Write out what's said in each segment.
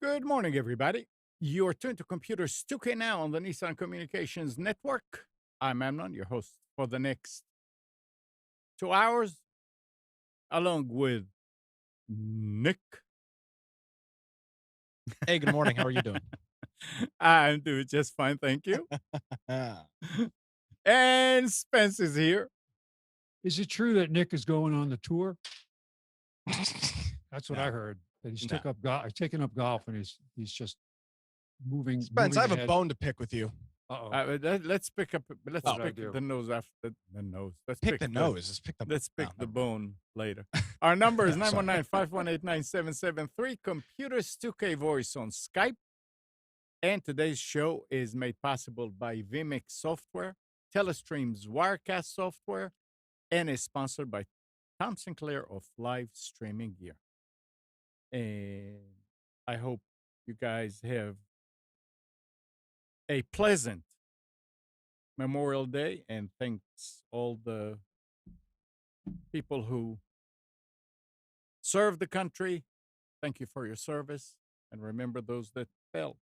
Good morning, everybody. You're tuned to Computers 2K now on the Nissan Communications Network. I'm Amnon, your host for the next 2 hours, along with Nick. Hey, good morning. How are you doing? I'm doing just fine, thank you. And Spence is here. Is it true that Nick is going on the tour? That's what I heard. That he's taking up golf, and he's just moving. Spence, I have a bone to pick with you. Let's pick the nose after the nose. Let's pick the nose. Let's pick the bone later. Our number is 919-518-9773. Computers 2K Voice on Skype. And today's show is made possible by Vmix Software, Telestream's Wirecast software, and is sponsored by Tom Sinclair of Live Streaming Gear. And I hope you guys have a pleasant Memorial Day, and thanks all the people who serve the country. Thank you for your service, and remember those that fell.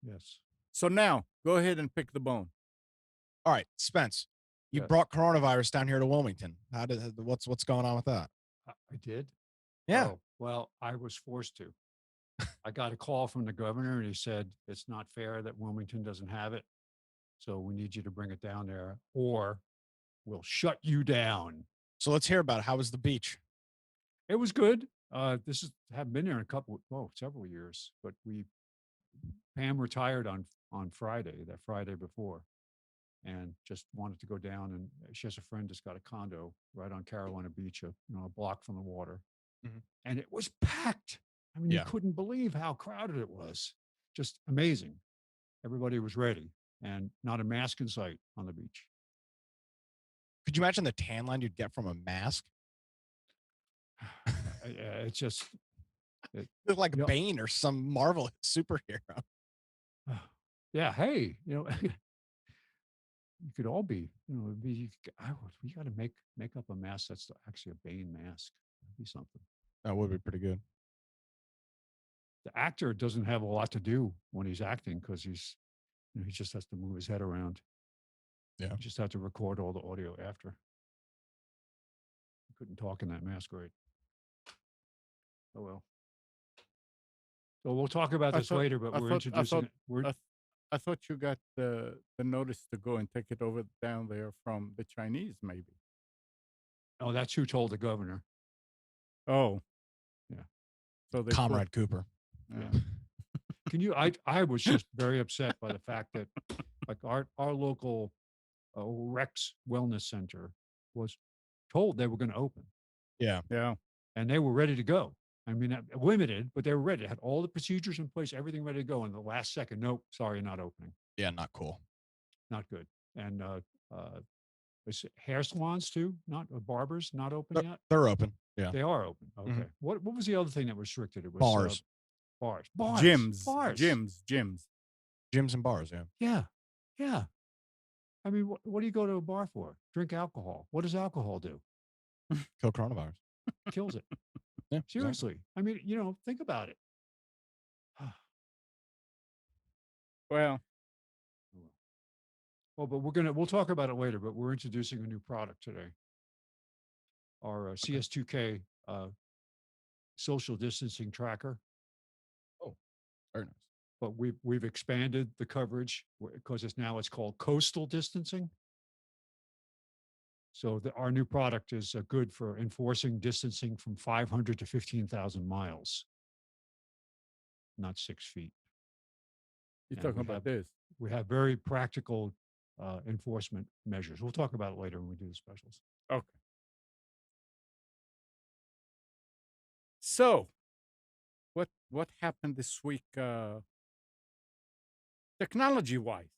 Yes. So now, go ahead and pick the bone. All right, Spence, you brought coronavirus down here to Wilmington. What's going on with that? I did? Yeah. Oh, well, I was forced to. I got a call from the governor, and he said, it's not fair that Wilmington doesn't have it. So we need you to bring it down there, or we'll shut you down. So let's hear about it. How was the beach? It was good. Haven't been there in several years, but Pam retired on Friday, that Friday before, and just wanted to go down, and she has a friend that's got a condo right on Carolina Beach, a block from the water. Mm-hmm. And it was packed. I mean, you couldn't believe how crowded it was. Just amazing. Everybody was ready, and not a mask in sight on the beach. Could you imagine the tan line you'd get from a mask? It's just... It looked like Bane or some Marvel superhero. Yeah, hey, you could all be, we got to make up a mask that's actually a Bane mask. That'd be something. That would be pretty good. The actor doesn't have a lot to do when he's acting because he just has to move his head around. Yeah. You just have to record all the audio after. You couldn't talk in that mask, right? Oh, well. So we'll talk about this later, but we're introducing it. I thought you got the notice to go and take it over down there from the Chinese, maybe. Oh, that's who told the governor. Oh. Yeah. So Comrade Cooper. Yeah. I was just very upset by the fact that like our local Rex Wellness Center was told they were going to open. Yeah. Yeah. And they were ready to go. I mean, limited, but they were ready. They had all the procedures in place, everything ready to go. In the last second, nope, sorry, not opening. Yeah, not cool. Not good. And is hair salons too, not barbers, not open yet? They're open. Yeah. They are open. Okay. Mm-hmm. What was the other thing that was restricted? It was bars. Bars. Gyms. Bars. Gyms and bars, yeah. Yeah. Yeah. I mean, what do you go to a bar for? Drink alcohol. What does alcohol do? Kill coronavirus. Kills it. Yeah, seriously. Exactly. I mean, think about it. Well, but we'll talk about it later, but we're introducing a new product today. Our CS2K social distancing tracker. Oh, very nice. But we've expanded the coverage because it's called coastal distancing. So our new product is good for enforcing distancing from 500 to 15,000 miles, not 6 feet. You're And talking about this. we have very practical enforcement measures. We'll talk about it later when we do the specials. Okay. So, what happened this week, technology wise?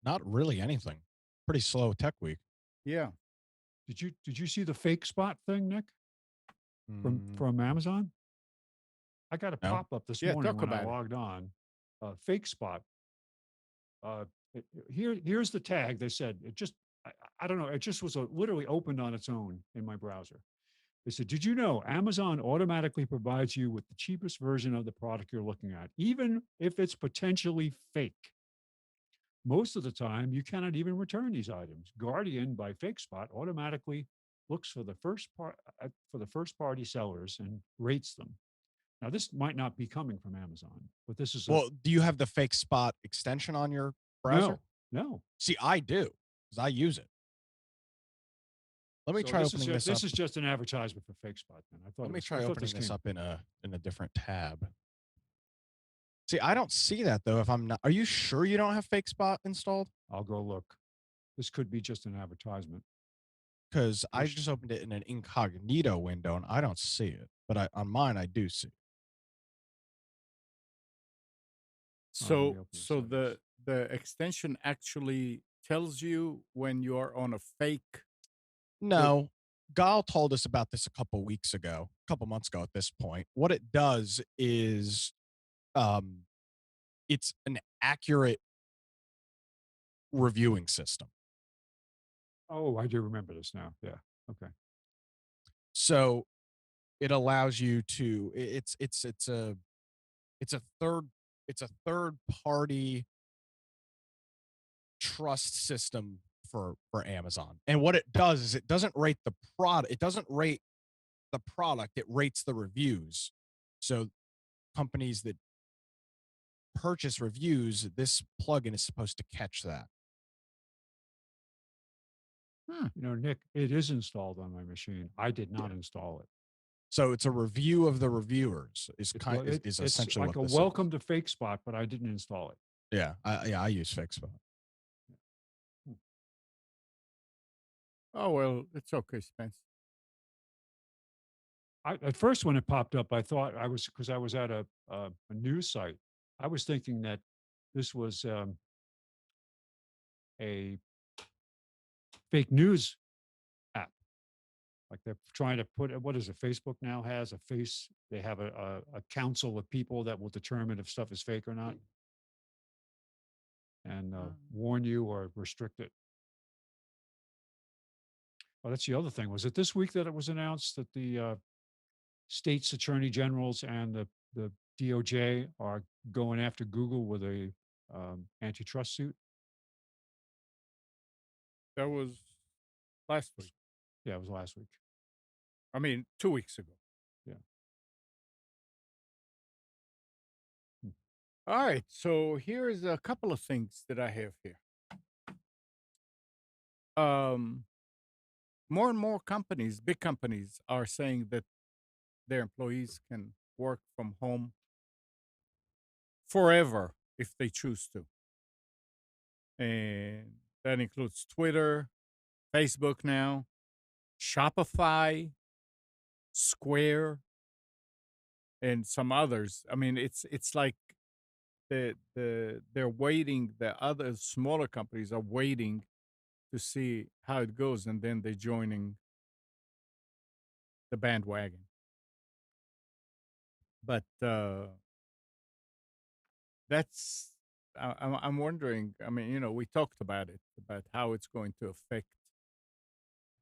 Not really anything. Pretty slow tech week. Yeah. Did you see the FakeSpot thing, Nick, Mm, from Amazon? I got a No. pop up this Yeah, morning talk when I about it. logged on. FakeSpot. Here's the tag. They said it just. I don't know. It just was literally opened on its own in my browser. They said, "Did you know Amazon automatically provides you with the cheapest version of the product you're looking at, even if it's potentially fake? Most of the time, you cannot even return these items. Guardian by FakeSpot automatically looks for the first party sellers and rates them. Now, this might not be coming from Amazon, but this is Well, do you have the FakeSpot extension on your browser? no. See, I do because I use it. Let me So try opening this up. This is just an advertisement for FakeSpot. Then I thought. Let me try I thought opening this came- up in a different tab. See, I don't see that though. If I'm not, are you sure you don't have FakeSpot installed? I'll go look. This could be just an advertisement. Because I just opened it in an incognito window and I don't see it. But on mine, I do see it. So the extension actually tells you when you are on a fake. No, Gal told us about this a couple months ago at this point. What it does is it's an accurate reviewing system. Oh, I do remember this now. Yeah. Okay. So it allows you to it's a third party trust system for Amazon. And what it does is it doesn't rate the product, it rates the reviews. So companies that purchase reviews, this plugin is supposed to catch that. You know, Nick, it is installed on my machine. I did not install it. So it's a review of the reviewers is It's essentially like what a this welcome to FakeSpot, but I didn't install it. is. Yeah, I use FakeSpot. Oh well, it's okay, Spence. At first, when it popped up, I thought because I was at a news site. I was thinking that this was a fake news app. Like they're trying to put what is it? Facebook now has they have a council of people that will determine if stuff is fake or not, and warn you or restrict it. Oh, that's the other thing. Was it this week that it was announced that the states' attorney generals and the DOJ are going after Google with a antitrust suit? That was last week. Yeah, it was last week. I mean, 2 weeks ago. Yeah. All right. So here's a couple of things that I have here. More and more companies, big companies, are saying that their employees can work from home forever if they choose to. And that includes Twitter, Facebook now, Shopify, Square, and some others. I mean, it's like they're waiting. The other smaller companies are waiting to see how it goes, and then they're joining the bandwagon. But that's I'm wondering. I mean, we talked about it, about how it's going to affect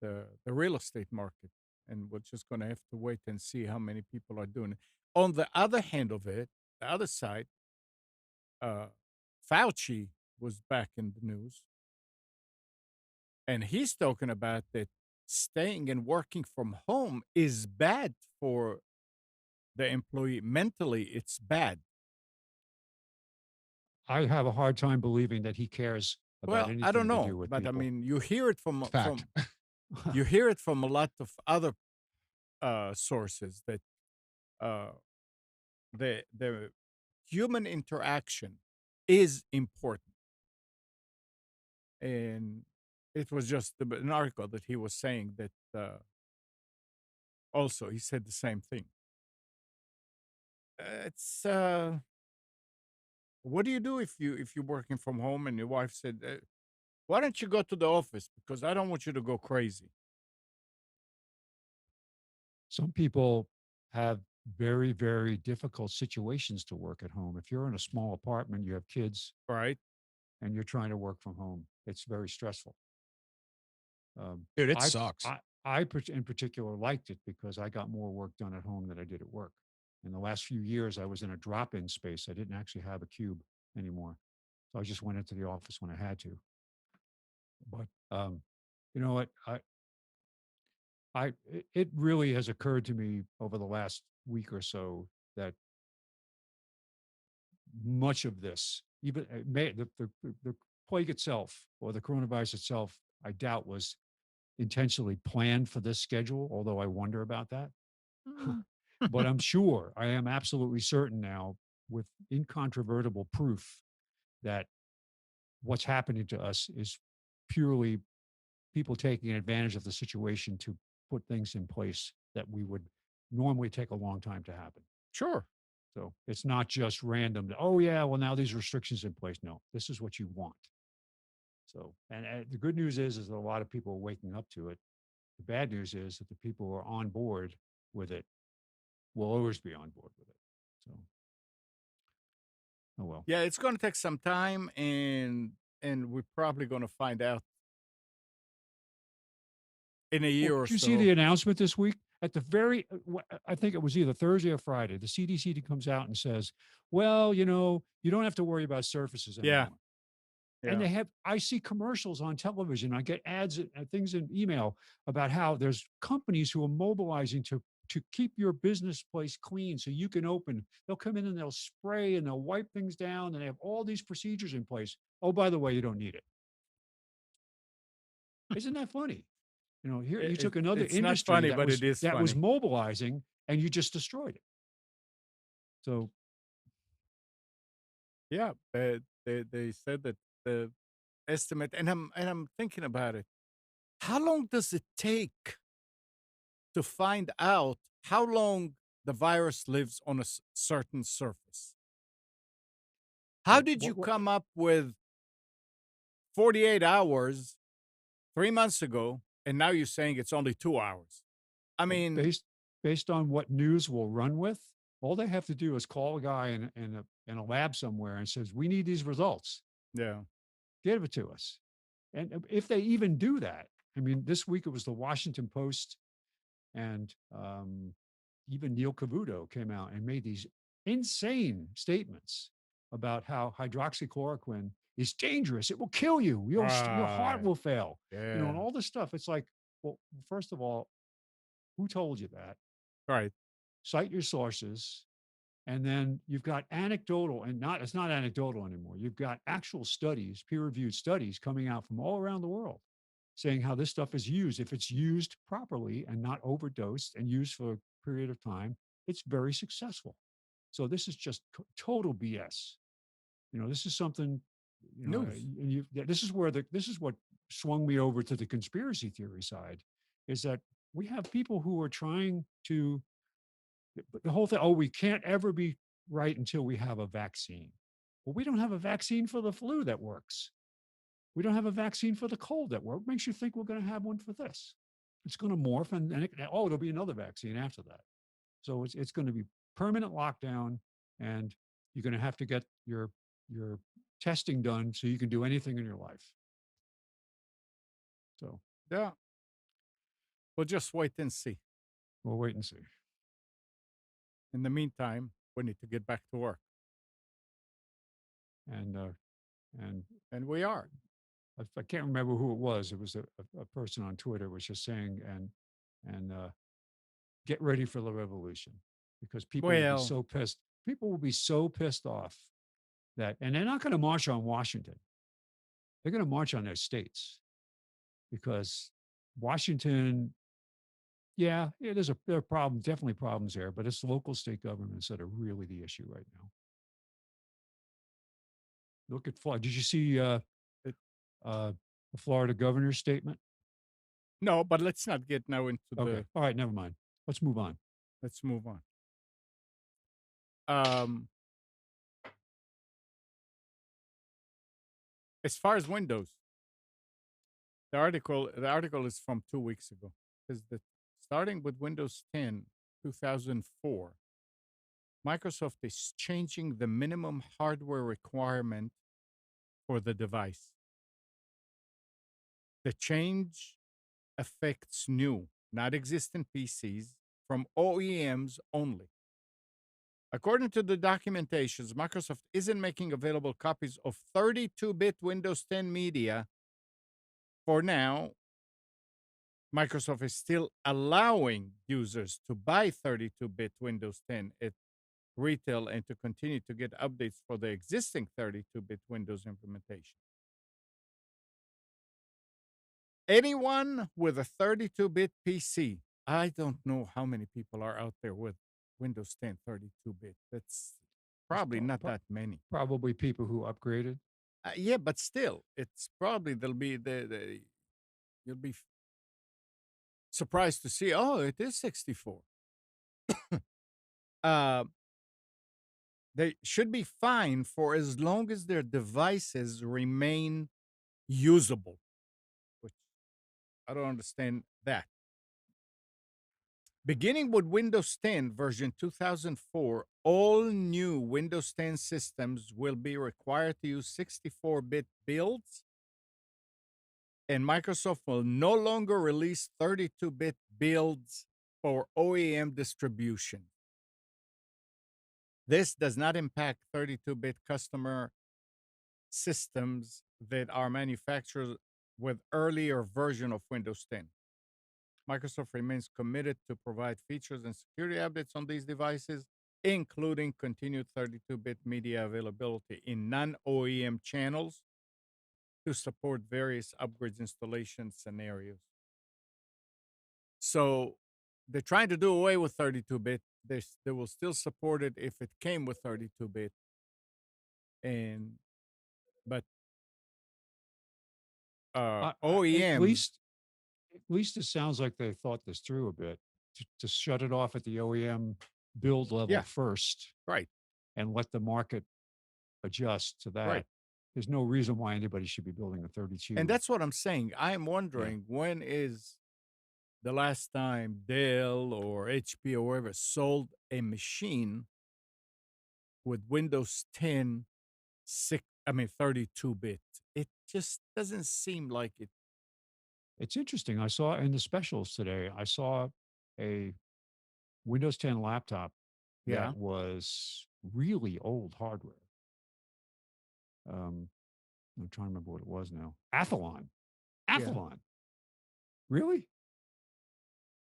the real estate market, and we're just going to have to wait and see how many people are doing it. On the other hand of it, the other side, Fauci was back in the news, and he's talking about that staying and working from home is bad for the employee. Mentally, it's bad. I have a hard time believing that he cares about Well, I don't anything to do know, with but I people. mean, you hear it Fact. you hear it from a lot of other sources that uh, the human interaction is important, and it was just an article that he was saying that also he said the same thing. It's what do you do if you're working from home and your wife said, "Why don't you go to the office because I don't want you to go crazy." Some people have very, very difficult situations to work at home. If you're in a small apartment, you have kids, Right? and you're trying to work from home, it's very stressful. Dude, it I, sucks. in particular liked it because I got more work done at home than I did at work. In the last few years, I was in a drop-in space. I didn't actually have a cube anymore, so I just went into the office when I had to. But you know what? It really has occurred to me over the last week or so that much of this, even the plague itself or the coronavirus itself, I doubt was intentionally planned for this schedule, although I wonder about that. Mm. But I'm sure, I am absolutely certain now with incontrovertible proof that what's happening to us is purely people taking advantage of the situation to put things in place that we would normally take a long time to happen. Sure. So it's not just random. Oh yeah, well now these restrictions in place. No, this is what you want. So, and the good news is that a lot of people are waking up to it. The bad news is that the people who are on board with it will always be on board with it. So, oh well. Yeah, it's going to take some time, and we're probably going to find out in a Well, year or did you see the so. announcement this week? At the very, I think it was either Thursday or Friday, the CDC comes out and says, well, you don't have to worry about surfaces Yeah, anymore. And yeah. I see commercials on television. I get ads and things in email about how there's companies who are mobilizing to keep your business place clean so you can open. They'll come in and they'll spray and they'll wipe things down and they have all these procedures in place. Oh, by the way, you don't need it. Isn't that funny? Here you took another It's not industry funny, but it is that was funny. mobilizing and you just destroyed it. So Yeah, they said that the estimate, and I'm thinking about it. How long does it take to find out how long the virus lives on a certain surface? How well, did you come up with 48 hours 3 months ago, and now you're saying it's only 2 hours? I well, mean, based on what news will run with, all they have to do is call a guy in a lab somewhere and says, "We need these results. yeah, Give it to us." And if they even do that, I mean, this week it was the Washington Post and even Neil Cavuto came out and made these insane statements about how hydroxychloroquine is dangerous. It will kill you. Your heart right, will fail. And yeah, all this stuff. It's like, well, first of all, who told you that? right, Cite your sources. And then you've got anecdotal, and it's not anecdotal anymore. You've got actual studies, peer-reviewed studies coming out from all around the world saying how this stuff is used. If it's used properly and not overdosed and used for a period of time, it's very successful. So this is just total BS. This is something, news. this is what swung me over to the conspiracy theory side, is that we have people who are trying to, the whole thing, oh, we can't ever be right until we have a vaccine. Well, we don't have a vaccine for the flu that works. We don't have a vaccine for the cold that works. What makes you think we're going to have one for this? It's going to morph, and there'll be another vaccine after that. So it's going to be permanent lockdown, and you're going to have to get your testing done so you can do anything in your life. So Yeah, we'll just wait and see. we'll wait and see. In the meantime, we need to get back to work, And and and we are. I can't remember who it was. It was a person on Twitter was just saying, and get ready for the revolution, because people will be Well, so pissed. People will be so pissed off that, and they're not going to march on Washington. they're going to march on their states because Washington, yeah, there are problems, definitely problems there, but it's local state governments that are really the issue right now. Look at Florida. Did you see It- the Florida governor's statement? No, but let's not get now into Okay. All right. Never mind. Let's move on. let's move on. Um, as far as Windows, the article is from 2 weeks ago. Because starting with Windows 10, 2004, Microsoft is changing the minimum hardware requirement for the device. The change affects new, not existing PCs from OEMs only. According to the documentations, Microsoft isn't making available copies of 32-bit Windows 10 media for now. Microsoft is still allowing users to buy 32-bit Windows 10 at retail and to continue to get updates for the existing 32-bit Windows implementation. Anyone with a 32-bit PC, I don't know how many people are out there with Windows 10 32-bit. That's probably not that many. Probably people who upgraded. Yeah, but still, it's probably there'll be you'll be surprised to see. Oh, it is 64. They should be fine for as long as their devices remain usable, which I don't understand that. Beginning with Windows 10 version 2004, all new Windows 10 systems will be required to use 64-bit builds, and Microsoft will no longer release 32-bit builds for OEM distribution. This does not impact 32-bit customer systems that are manufactured with earlier version of Windows 10. Microsoft remains committed to provide features and security updates on these devices, including continued 32-bit media availability in non-OEM channels to support various upgrades installation scenarios. So they're trying to do away with 32-bit. They will still support it if it came with 32-bit. But OEMs, At least it sounds like they thought this through a bit to shut it off at the OEM build level Yeah. first right, and let the market adjust to that. Right. There's no reason why anybody should be building a 32. and that's what I'm saying. I'm wondering when is the last time Dell or HP or whoever sold a machine with Windows 10 32-bit. It just doesn't seem like it. It's interesting. I saw in the specials today, I saw a Windows 10 laptop Yeah. that was really old hardware. I'm trying to remember what it was now. Athlon. Really?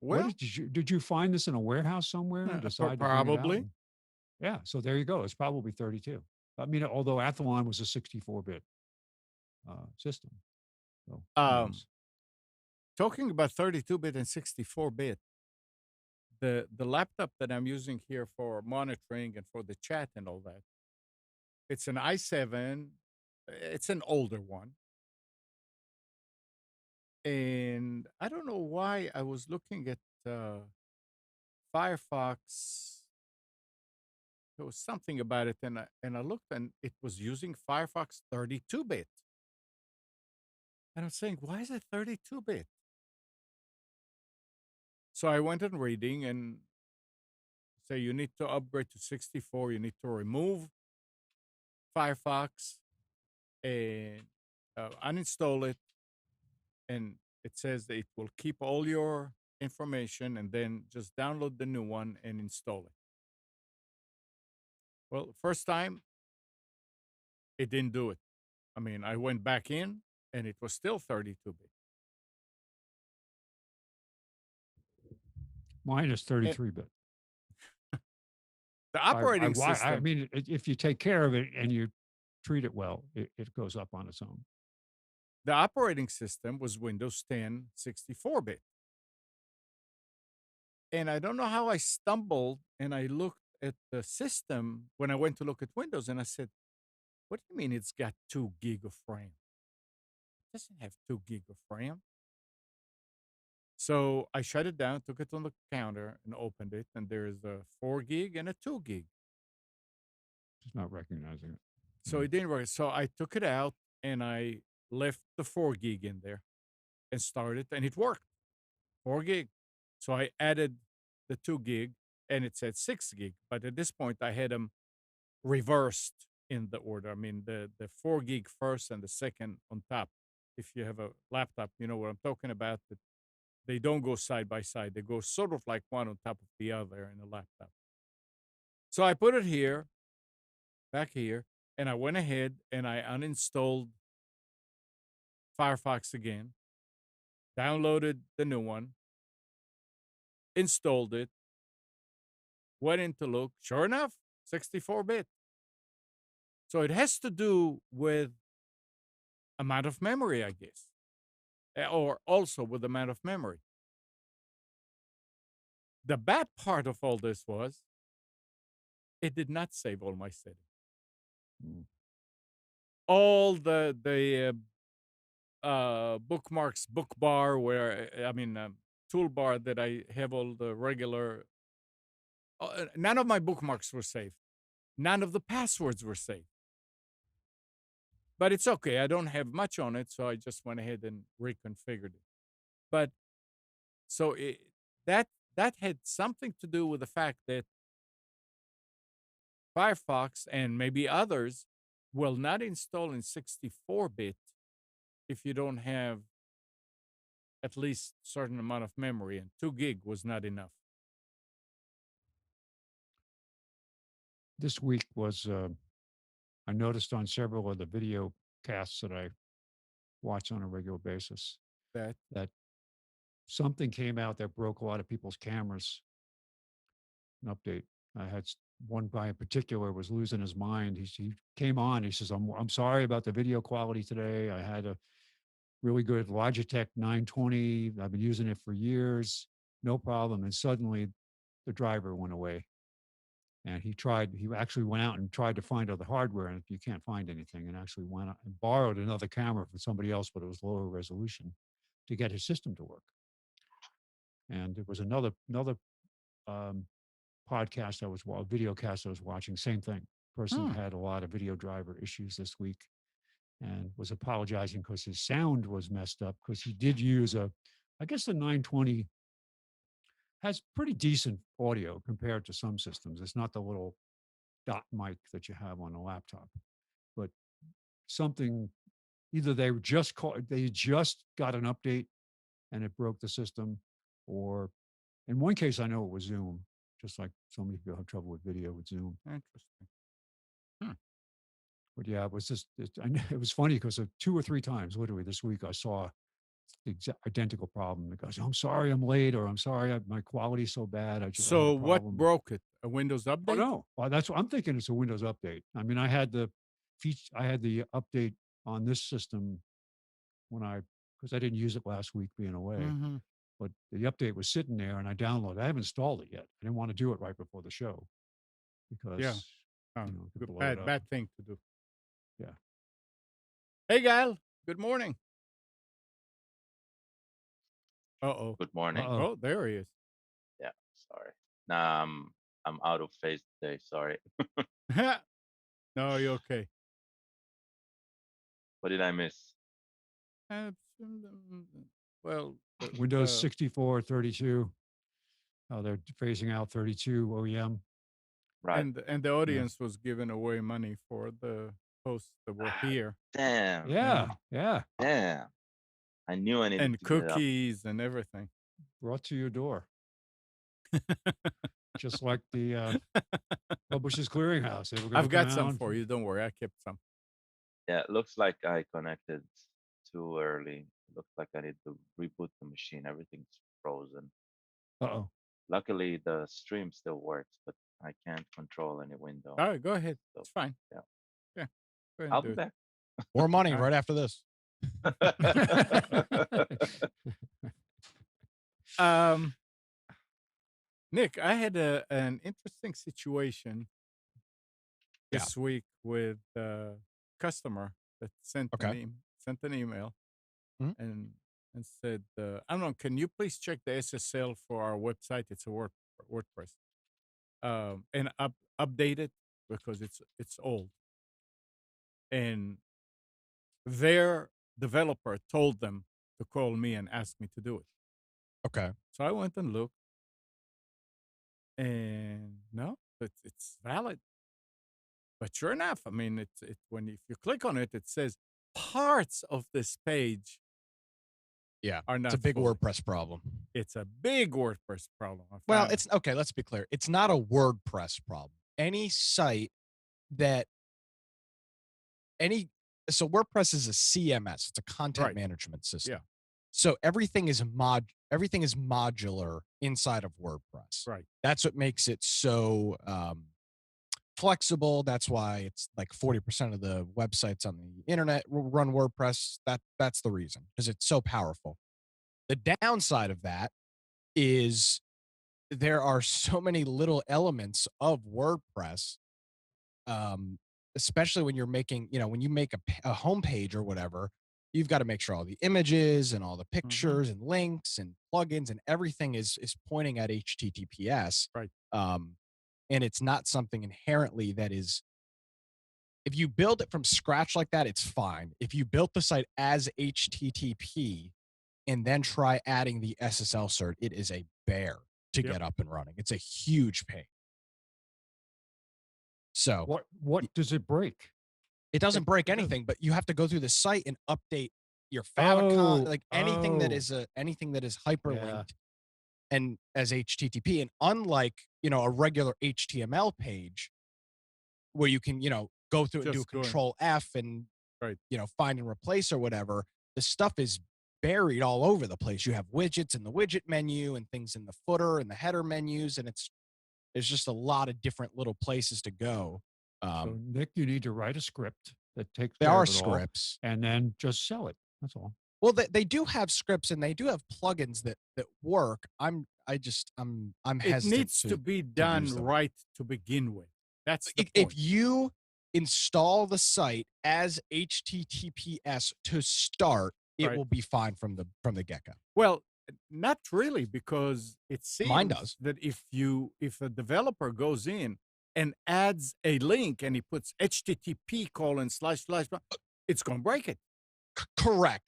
Well, Did you find this in a warehouse somewhere and decide to bring it out? probably. Yeah, so there you go. It's probably 32. I mean, although Athlon was a 64-bit system. So, who knows? Talking about 32-bit and 64-bit, the laptop that I'm using here for monitoring and for the chat and all that, it's an i7. It's an older one. And I don't know why I was looking at Firefox. There was something about it, and I looked, and it was using Firefox 32-bit. And I'm saying, why is it 32-bit? So I went and reading and say you need to upgrade to 64. You need to remove Firefox and uninstall it. And it says that it will keep all your information and then just download the new one and install it. Well, first time, it didn't do it. I mean, I went back in and it was still 32-bit. Mine is 33-bit. The operating system. I mean, if you take care of it and you treat it well, it goes up on its own. the operating system was Windows 10 64-bit. And I don't know how I stumbled and I looked at the system when I went to look at Windows and I said, what do you mean it's got 2 gig of RAM? It doesn't have 2 gig of RAM. So I shut it down, took it on the counter and opened it. And there's a 4 gig and a 2 gig. Just not recognizing it. So it didn't work. So I took it out and I left the 4 gig in there and started, and it worked. 4 gig. So I added the 2 gig and it said 6 gig. But at this point, I had them reversed in the order. I mean, the 4 gig first and the second on top. If you have a laptop, you know what I'm talking about. That they don't go side by side. They go sort of like one on top of the other in a laptop. So I put it here, back here, and I went ahead and I uninstalled Firefox again, downloaded the new one, installed it, went in to look. Sure enough, 64-bit. So it has to do with amount of memory, I guess, or also with amount of memory. The bad part of all this was it did not save all my settings. All the bookmarks, bookbar, where I mean toolbar that I have all the regular. None of my bookmarks were saved. None of the passwords were saved. But it's okay. I don't have much on it, so I just went ahead and reconfigured it. But so that had something to do with the fact that Firefox and maybe others will not install in 64-bit if you don't have at least a certain amount of memory, and 2 gig was not enough. This week was, I noticed on several of the video casts that I watch on a regular basis that something came out that broke a lot of people's cameras. An update. I had one guy in particular was losing his mind. He came on. He says, "I'm sorry about the video quality today. I had a really good Logitech 920. I've been using it for years, no problem." And suddenly, the driver went away. And he actually went out and tried to find other hardware, and you can't find anything, and actually went out and borrowed another camera from somebody else, but it was lower resolution to get his system to work. And there was another podcast video cast I was watching, same thing. Person had a lot of video driver issues this week and was apologizing because his sound was messed up because he did use I guess the 920 has pretty decent audio compared to some systems. It's not the little dot mic that you have on a laptop, but something, either they just got an update and it broke the system, or in one case, I know it was Zoom, just like so many people have trouble with video with Zoom. Interesting. But yeah, it was just, it was funny because 2 or 3 times literally this week, I saw the identical problem. The guy says, "I'm sorry I'm late," or "I'm sorry my quality's so bad. I just." So what broke it? A Windows Oh update? no, well, that's what I'm thinking. It's a Windows update. I mean, I had the update on this system because I didn't use it last week being away. But the update was sitting there, and I downloaded it. I haven't installed it yet. I didn't want to do it right before the show because Bad thing to do. Yeah. Hey, Gal. Good morning. Uh-oh. Good morning. Oh, there he is. Yeah, sorry. Nah, I'm out of phase today. Sorry. No, you're okay. What did I miss? Well, Windows 64, 32. They're phasing out 32 OEM. Right. And the audience was giving away money for the hosts that were here. Damn. Yeah. Damn. I knew I needed and to get it up. cookies and everything. Brought to your door. Just like the Publishers Clearinghouse. I've got some for you. Don't worry. I kept some. Yeah, it looks like I connected too early. It looks like I need to reboot the machine. Everything's frozen. Uh-oh. Luckily, the stream still works, but I can't control any window. All right, go ahead. So, It's fine. yeah. Yeah. Go ahead I'll and be do it. back. More money All right after this. Um, Nick, I had an interesting situation Yeah. this week with a customer that sent Okay. sent an email Mhm. and said, I don't know, can you please check the SSL for our website? It's a WordPress, and update it because it's old. And their developer told them to call me and ask me to do it. Okay. So I went and looked, and no, it's valid. But sure enough, I mean, if you click on it, it says parts of this page Yeah. are It's not a big fully. WordPress problem. It's a big WordPress problem. Well, it's okay. Let's be clear. It's not a WordPress problem. Any site that so WordPress is a CMS. It's a content Right. management system. Yeah. So everything is modular inside of WordPress. Right. That's what makes it so flexible. That's why it's like 40% of the websites on the internet run WordPress. That's the reason, because it's so powerful. The downside of that is there are so many little elements of WordPress, especially when you're making, when you make a homepage or whatever, you've got to make sure all the images and all the pictures and links and plugins and everything is pointing at HTTPS. Right. And it's not something inherently that is. If you build it from scratch like that, it's fine. If you built the site as HTTP and then try adding the SSL cert, it is a bear to Yep. get up and running. It's a huge pain. So What does it break? it doesn't break It doesn't. anything, but you have to go through the site and update your favicon, like anything that oh. is hyperlinked Yeah. and as HTTP. And unlike, a regular HTML page where you can, go through and do a Just go in. control F and, Right. find and replace or whatever, the stuff is buried all over the place. You have widgets in the widget menu and things in the footer and the header menus. And there's just a lot of different little places to go. So Nick, you need to write a script that takes There care are of it all, scripts. and then just sell it. That's all. Well, they do have scripts and they do have plugins that work. I'm It hesitant needs to be use done them. right to begin with. That's the point. If you install the site as HTTPS to start, it Right. will be fine from the get-go. Well, not really, because it Mine seems does. that if a developer goes in and adds a link and he puts HTTP : it's going to break it. Correct.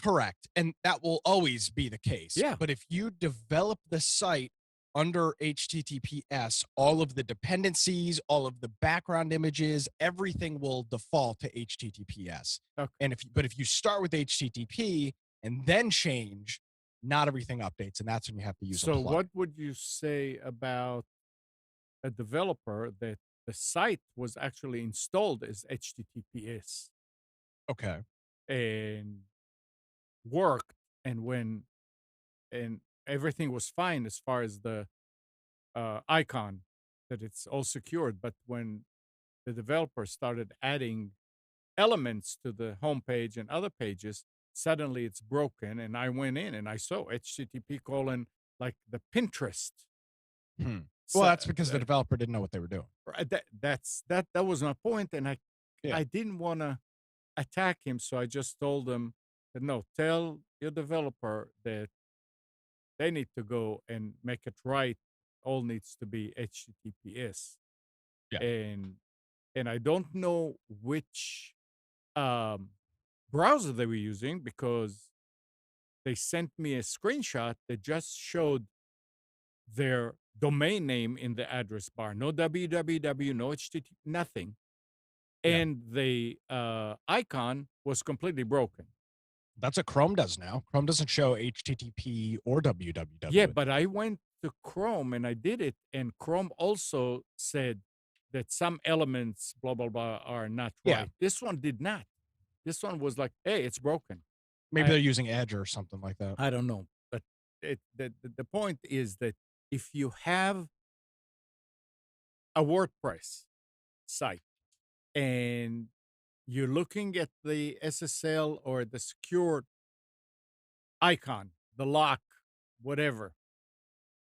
Correct. And that will always be the case. Yeah. But if you develop the site under HTTPS, all of the dependencies, all of the background images, everything will default to HTTPS. Okay. And if you start with HTTP and then change, not everything updates, and that's when you have to use a So, plugin. what would you say about a developer that the site was actually installed as HTTPS Okay. and worked, and everything was fine as far as the icon, that it's all secured, but when the developer started adding elements to the homepage and other pages, suddenly it's broken. And I went in and I saw HTTP : like the Pinterest. Well, that's because the developer didn't know what they were doing. That was my point, and Yeah. I didn't want to attack him, so I just told him that no, tell your developer that they need to go and make it right. All needs to be HTTPS. Yeah. And I don't know which browser they were using, because they sent me a screenshot that just showed their domain name in the address bar. No www, no HTTP, nothing. Yeah. And the icon was completely broken. That's what Chrome does now. Chrome doesn't show HTTP or www. Yeah, but I went to Chrome and I did it, and Chrome also said that some elements, blah, blah, blah, are not Yeah. right. This one did not. This one was like, hey, it's broken. Maybe they're using Edge or something like that. I don't know. But the point is that if you have a WordPress site and you're looking at the SSL or the secure icon, the lock, whatever,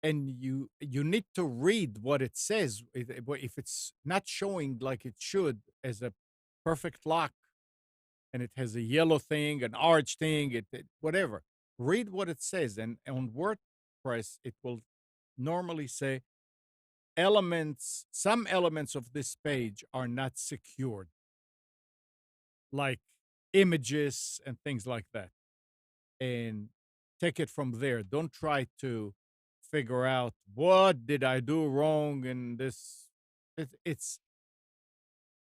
and you need to read what it says. If it's not showing like it should as a perfect lock, and it has a yellow thing, an orange thing, whatever. Read what it says, and on WordPress it will normally say some elements of this page are not secured, like images and things like that. And take it from there. Don't try to figure out what did I do wrong in this. It, it's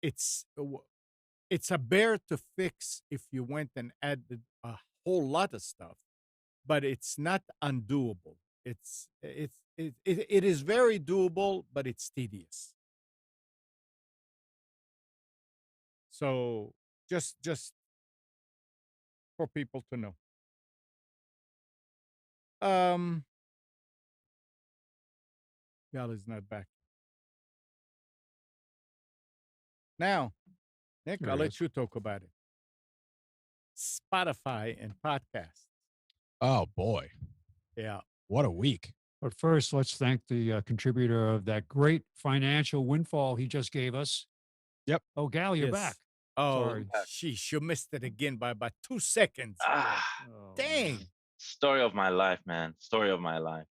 it's a bear to fix if you went and added a whole lot of stuff, but it's not undoable. It is very doable, but it's tedious. So just for people to know. Gal is not back now. Nick, There I'll he let is. you talk about it. Spotify and podcasts. Oh boy, Yeah. what a week! But first, let's thank the contributor of that great financial windfall he just gave us. Yep. Oh, Gal, you're Yes. back. Oh, Sorry. sheesh, you missed it again by about 2 seconds. Ah, Oh, Dang. man. story of my life, man. Story of my life.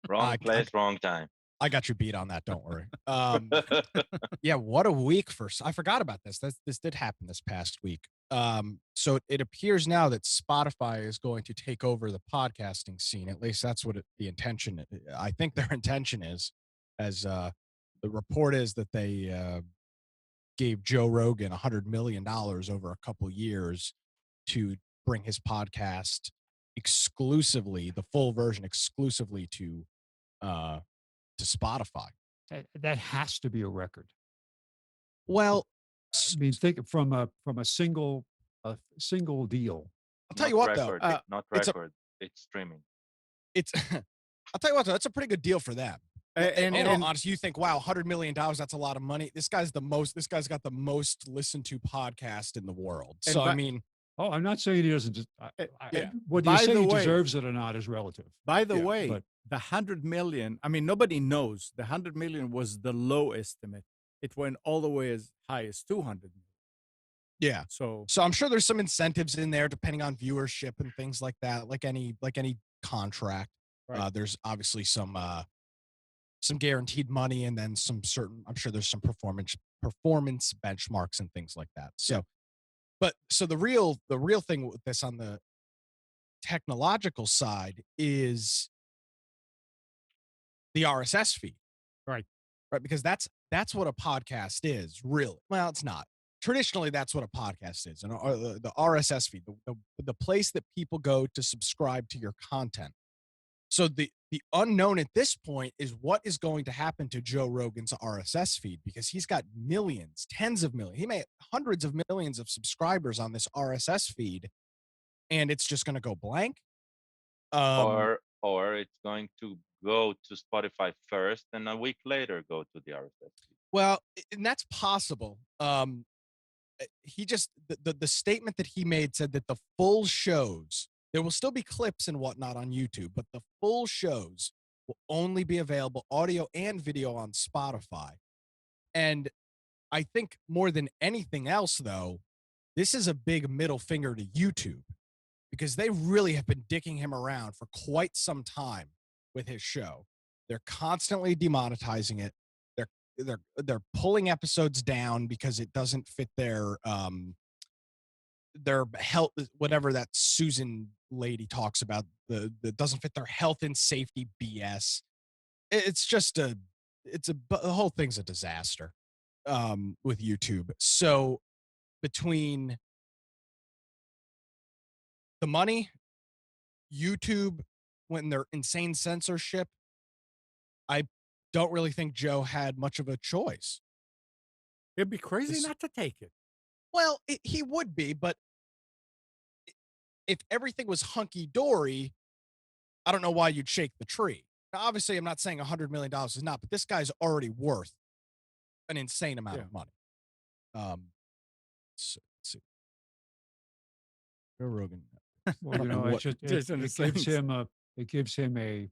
Wrong place, wrong time. I got you beat on that. Don't worry. Yeah, what a week I forgot about this. This did happen this past week. So it appears now that Spotify is going to take over the podcasting scene. At least that's what the intention. I think their intention is, as the report is that they gave Joe Rogan $100 million over a couple years to bring his podcast exclusively, the full version exclusively to Spotify. That has to be a record. Well, I mean, think from a single deal. I'll tell Not you what though, record. Not it's a record. It's streaming. it's I'll tell you what though, that's a pretty good deal for them. And Honestly, you think, wow, $100 million, that's a lot of money. This guy's got the most listened to podcast in the world. And So I but- mean, Oh, I'm not saying he doesn't. yeah. Whether you By say the he way- deserves it or not is relative. by the Yeah, way, but- the 100 million, I mean, nobody knows. The 100 million was the low estimate. It went all the way as high as 200 million. yeah. So So I'm sure there's some incentives in there depending on viewership and things like that, like any contract. Right. There's obviously some guaranteed money and then I'm sure there's some performance benchmarks and things like that. So but so the real thing with this on the technological side is the RSS feed. Right. Right, because that's what a podcast is, really. Well, it's not. Traditionally, that's what a podcast is, and the RSS feed, the place that people go to subscribe to your content. So the unknown at this point is what is going to happen to Joe Rogan's RSS feed, because he's got millions, tens of millions. He may have hundreds of millions of subscribers on this RSS feed, and it's just going to go blank. Or it's going to go to Spotify first and a week later go to the RSS feed. Well, and that's possible. He just the statement that he made said that the full shows, there will still be clips and whatnot on YouTube, but the full shows will only be available audio and video on Spotify. And I think more than anything else, though, this is a big middle finger to YouTube, because they really have been dicking him around for quite some time with his show. They're constantly demonetizing it. They're pulling episodes down because it doesn't fit their health, whatever that Susan lady talks about, that doesn't fit their health and safety BS. It's just the whole thing's a disaster with YouTube. So between the money, YouTube, when their insane censorship, I don't really think Joe had much of a choice. it'd be crazy This- not to take it. Well, he would be, but if everything was hunky dory, I don't know why you'd shake the tree. Now, obviously, I'm not saying $100 million is not, but this guy's already worth an insane amount of money. let's see. Joe Rogan. Well, you know know, what- it's just Jason it is gives saying- him a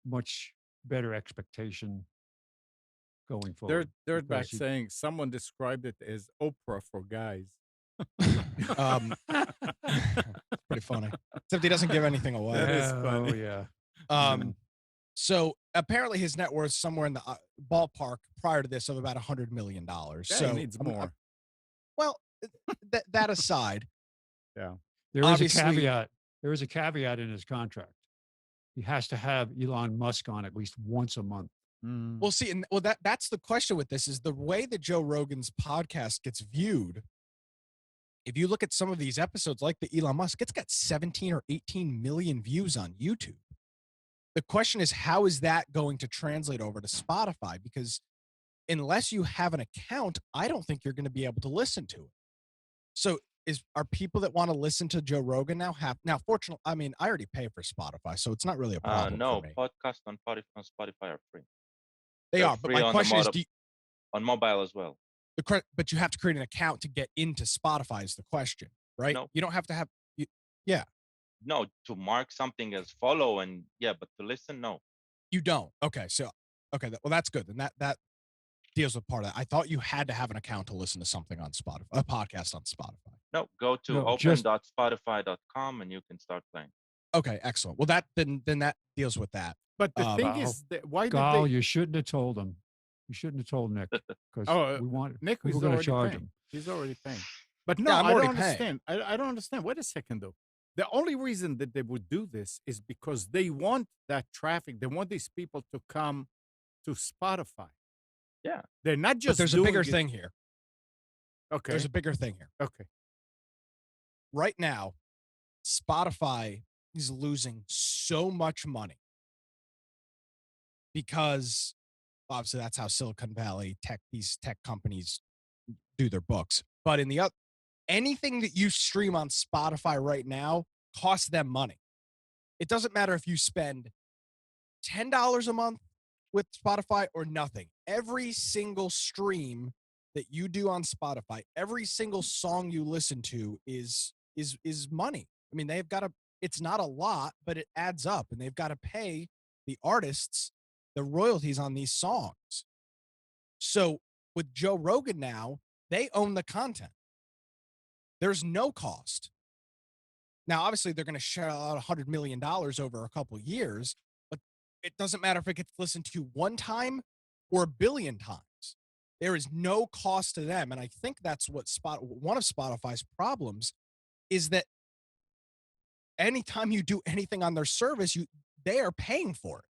much better expectation going forward. Third back because he- saying someone described it as Oprah for guys. Pretty funny. Except he doesn't give anything away. That is Oh funny. yeah. So apparently his net worth somewhere in the ballpark prior to this of about $100 million. Guy So needs more. well, that aside, There is a Obviously- caveat. There is a caveat in his contract. He has to have Elon Musk on at least once a month. Mm. we'll see. And that's the question with this is the way that Joe Rogan's podcast gets viewed. If you look at some of these episodes, like the Elon Musk, it's got 17 or 18 million views on YouTube. The question is, how is that going to translate over to Spotify? Because unless you have an account, I don't think you're going to be able to listen to it. So are people that want to listen to Joe Rogan now fortunately, I mean, I already pay for Spotify, so it's not really a problem No, for me. podcasts on Spotify are free. They they're are, but free my on the question is, on mobile as well. but you have to create an account to get into Spotify is the question, right? No. You don't have to have, No, to mark something as follow and but to listen, no. you don't. Okay. So, well, that's good. And that deals with part of that. I thought you had to have an account to listen to something on Spotify, a podcast on Spotify. No, go to No, just- open.spotify.com and you can start playing. Okay. Excellent. Well, then that deals with that. But the thing Gal- is, that why did Gal, they? you shouldn't have told him. You shouldn't have told Nick because Oh, we want Nick we was were going to already charge paying. him. He's already paying. But no, Yeah, I'm I already don't paying. understand. I don't understand. Wait a second, though. The only reason that they would do this is because they want that traffic. They want these people to come to Spotify. Yeah. They're not But just there's a doing bigger it- thing here. Okay. There's a bigger thing here. Okay. Right now, Spotify is losing so much money because obviously that's how Silicon Valley these tech companies do their books. But in the other, anything that you stream on Spotify right now costs them money. It doesn't matter if you spend $10 a month with Spotify or nothing. Every single stream that you do on Spotify, every single song you listen to is money. I mean, they've got to, it's not a lot, but it adds up, and they've got to pay the artists the royalties on these songs. So with Joe Rogan now, they own the content. There's no cost. Now, obviously, they're going to shell out $100 million over a couple of years, but it doesn't matter if it gets listened to one time or a billion times. There is no cost to them. And I think that's what one of Spotify's problems is that anytime you do anything on their service, they are paying for it,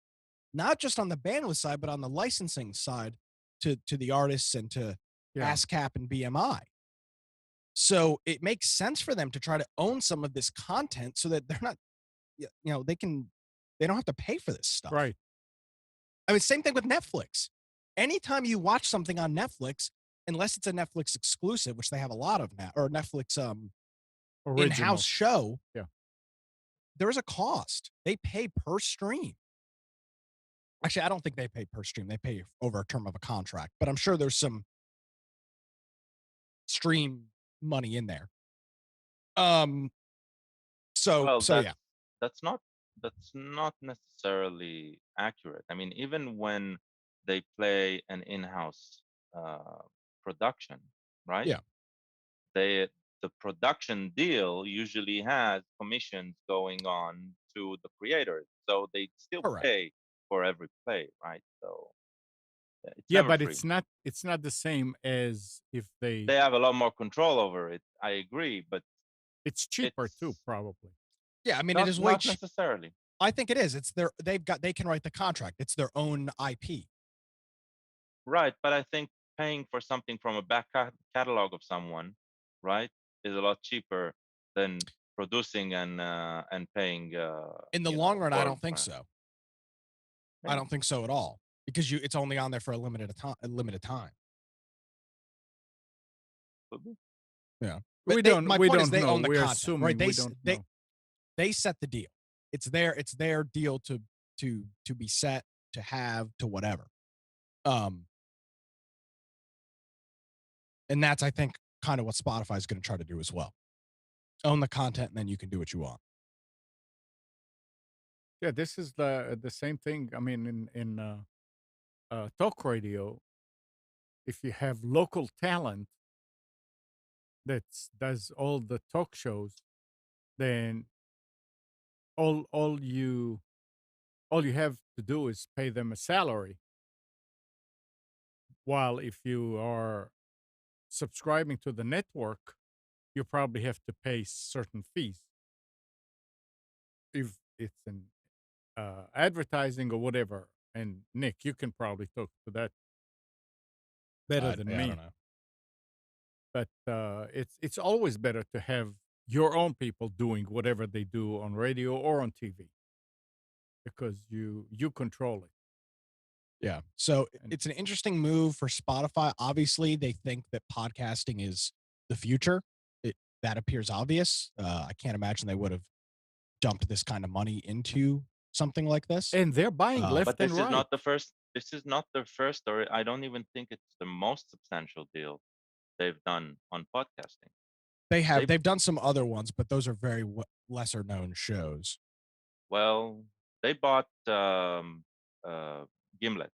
not just on the bandwidth side, but on the licensing side to the artists and to ASCAP and BMI. So it makes sense for them to try to own some of this content so that they're not, they don't have to pay for this stuff. Right. I mean, same thing with Netflix. Anytime you watch something on Netflix, unless it's a Netflix exclusive, which they have a lot of now, or Netflix Original. in-house show, Yeah. there's a cost. They pay per stream. Actually, I don't think they pay per stream. They pay over a term of a contract, but I'm sure there's some stream money in there. Well, Yeah. that's not necessarily accurate. I mean, even when they play an in-house production, right? Yeah. The production deal usually has commissions going on to the creators, so they still Correct. pay for every play, right? So it's Yeah, never but free. it's not the same as if they They have a lot more control over it. I agree, but it's cheaper too, it's probably. Yeah, I mean, not, it is way not necessarily. I think it is. They can write the contract. It's their own IP. Right, but I think paying for something from a back catalog of someone, right, is a lot cheaper than producing and paying. In the long run, I don't think so. I Yeah. don't think so at all because it's only on there for a limited time. Could be. Yeah. We But don't. my We point is don't they know. own the We're content, assuming right? we don't know. They set the deal. It's their deal to be set, to have, to whatever. And that's, I think, kind of what Spotify is going to try to do as well. Own the content, and then you can do what you want. Yeah, this is the same thing. I mean, in talk radio, if you have local talent that does all the talk shows, then all all you all you have to do is pay them a salary. While if you are subscribing to the network, you probably have to pay certain fees if it's an advertising or whatever. And Nick, you can probably talk to that better than I me. don't know. But it's always better to have your own people doing whatever they do on radio or on TV because you control it. Yeah. So And it's an interesting move for Spotify. Obviously, they think that podcasting is the future. That appears obvious. I can't imagine they would have dumped this kind of money into something like this. and they're buying Uh, left But and this is right. not the first. This is not the first, or I don't even think it's the most substantial deal they've done on podcasting. They they've done some other ones, but those are very lesser known shows. well, they bought Gimlet.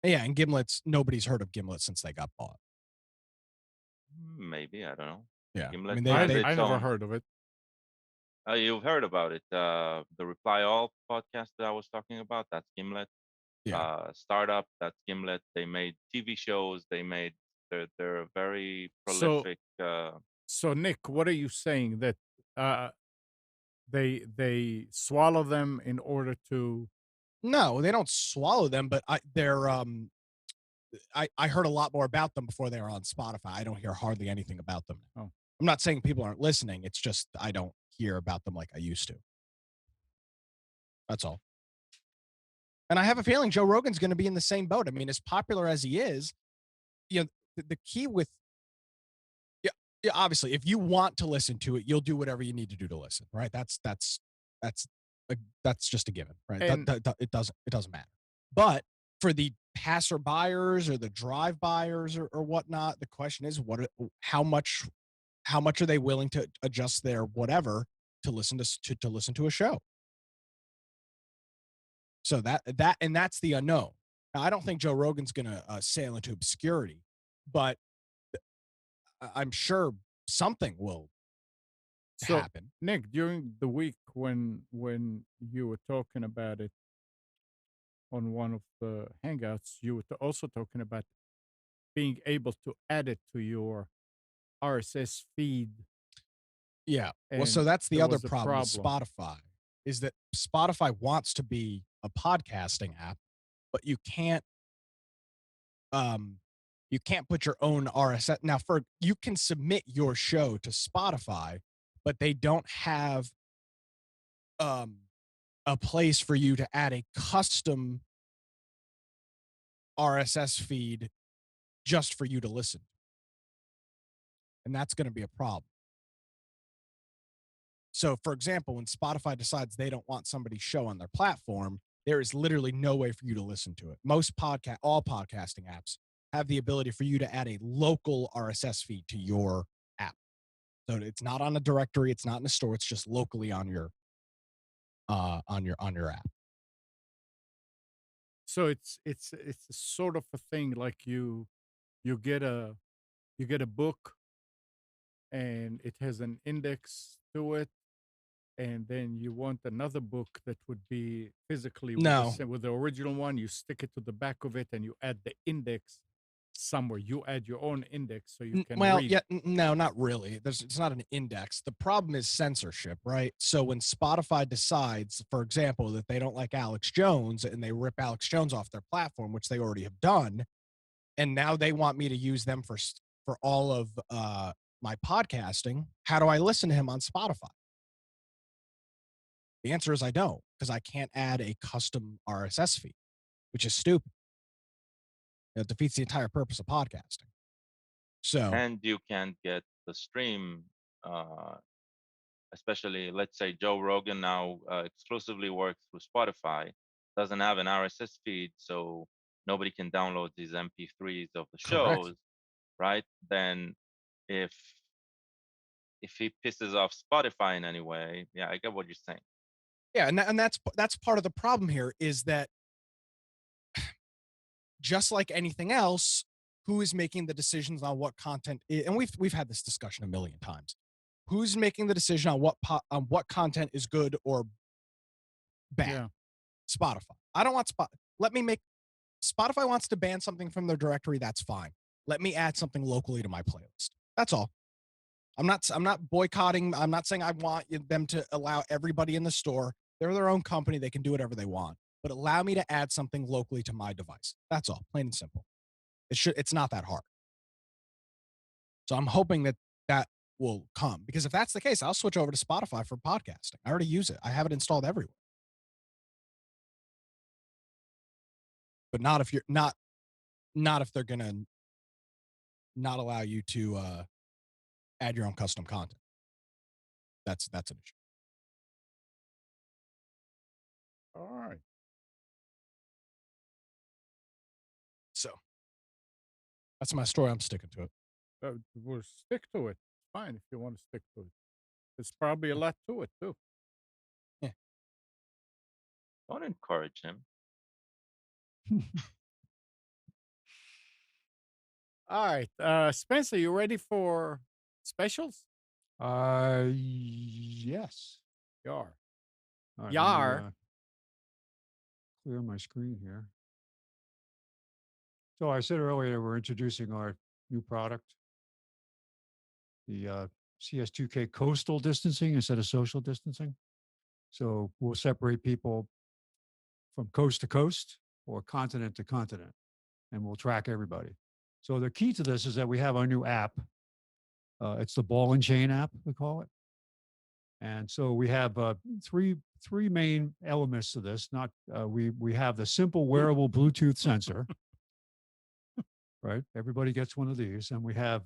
Yeah, and Gimlet's nobody's heard of Gimlet since they got bought. Maybe, I don't know. Yeah, I Gimlet mean has they I its never own. heard of it. You've heard about it. The Reply All podcast that I was talking about, that's Gimlet. yeah. Startup, that's Gimlet. They made TV shows. They're a very So prolific. so Nick, what are you saying that uh they swallow them in order to No, they don't swallow them, but I heard a lot more about them before they were on Spotify. I don't hear hardly anything about them. Oh. I'm not saying people aren't listening. It's just I don't hear about them like I used to. That's all. And I have a feeling Joe Rogan's going to be in the same boat. I mean, as popular as he is, the key with yeah, obviously, if you want to listen to it, you'll do whatever you need to do to listen, right? That's that's just a given, right? And It doesn't matter. But for the passer buyers or the drive buyers or whatnot, the question is how much are they willing to adjust their whatever to listen to listen to a show? So that's the unknown. Now, I don't think Joe Rogan's going to sail into obscurity, but I'm sure something will so happen. Nick, during the week when you were talking about it on one of the hangouts, you were also talking about being able to add it to your RSS feed. Yeah. Well, so And that's the there other was a problem with problem. Spotify is that Spotify wants to be a podcasting app, but um you can't put your own RSS. Now you can submit your show to Spotify, but they don't have um a place for you to add a custom RSS feed just for you to listen. And that's going to be a problem. So, for example, when Spotify decides they don't want somebody's show on their platform, there is literally no way for you to listen to it. All podcasting apps have the ability for you to add a local RSS feed to your app. So it's not on a directory, it's not in a store, it's just locally on your app. So it's a sort of a thing like you get a you get a book and it has an index to it, and then you want another book that would be physically with No. with the original one. You stick it to the back of it and you add the index somewhere. You add your own index so you can Well, read. yeah, no, not really. It's not an index. The problem is censorship, right? So when Spotify decides, for example, that they don't like Alex Jones and they rip Alex Jones off their platform, which they already have done, and now they want me to use them for all of my podcasting, how do I listen to him on Spotify? The answer is I don't, because I can't add a custom RSS feed, which is stupid. It defeats the entire purpose of podcasting. So, And you can't get the stream, especially let's say Joe Rogan now exclusively works through Spotify, doesn't have an RSS feed, so nobody can download these MP3s of the correct. shows, right? Then if he pisses off Spotify in any way, yeah, I get what you're saying. Yeah, and that's part of the problem here is that just like anything else, who is making the decisions on what content and we've had this discussion a million times. Who's making the decision on what content is good or bad? Yeah. Spotify. I don't want Spotify wants to ban something from their directory, that's fine. Let me add something locally to my playlist. That's all. I'm not boycotting. I'm not saying I want them to allow everybody in the store. They're their own company. They can do whatever they want. But allow me to add something locally to my device. That's all. Plain and simple. It's not that hard. So I'm hoping that will come, because if that's the case, I'll switch over to Spotify for podcasting. I already use it. I have it installed everywhere. But not if they're gonna not allow you to add your own custom content. That's an issue. All right. So that's my story. I'm sticking to it. We'll stick to it. It's fine if you want to stick to it. There's probably a lot to it too. Don't encourage him. All right. Spencer, you ready for specials? Yes. You are. All right, Yar. let me, clear my screen here. So I said earlier we're introducing our new product, the CS2K coastal distancing instead of social distancing. So we'll separate people from coast to coast or continent to continent, and we'll track everybody. So the key to this is that we have our new app. It's the ball and chain app, we call it. And so we have three main elements to this. Not we have the simple wearable Bluetooth sensor, right? Everybody gets one of these, and we have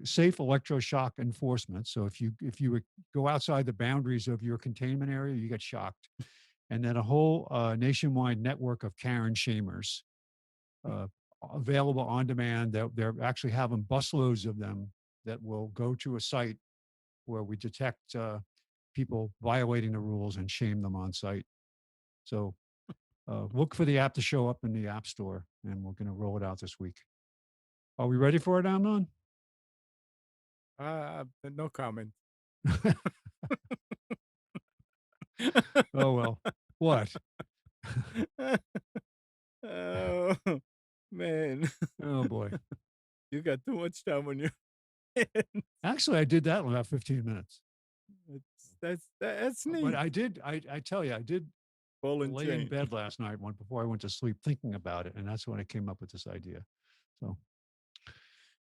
safe electroshock enforcement. So if you go outside the boundaries of your containment area, you get shocked. And then a whole nationwide network of Karen shamers available on demand. They're actually having busloads of them that will go to a site where we detect people violating the rules and shame them on site. So look for the app to show up in the App Store, and we're going to roll it out this week. Are we ready for it, Amnon? No comment. Oh, well. What? Oh, man. Oh, boy. You got too much time on your hands. Actually, I did that in about 15 minutes. That's neat. But I tell you, I did Ball and lay in chain. bed last night before I went to sleep thinking about it. And that's when I came up with this idea. So,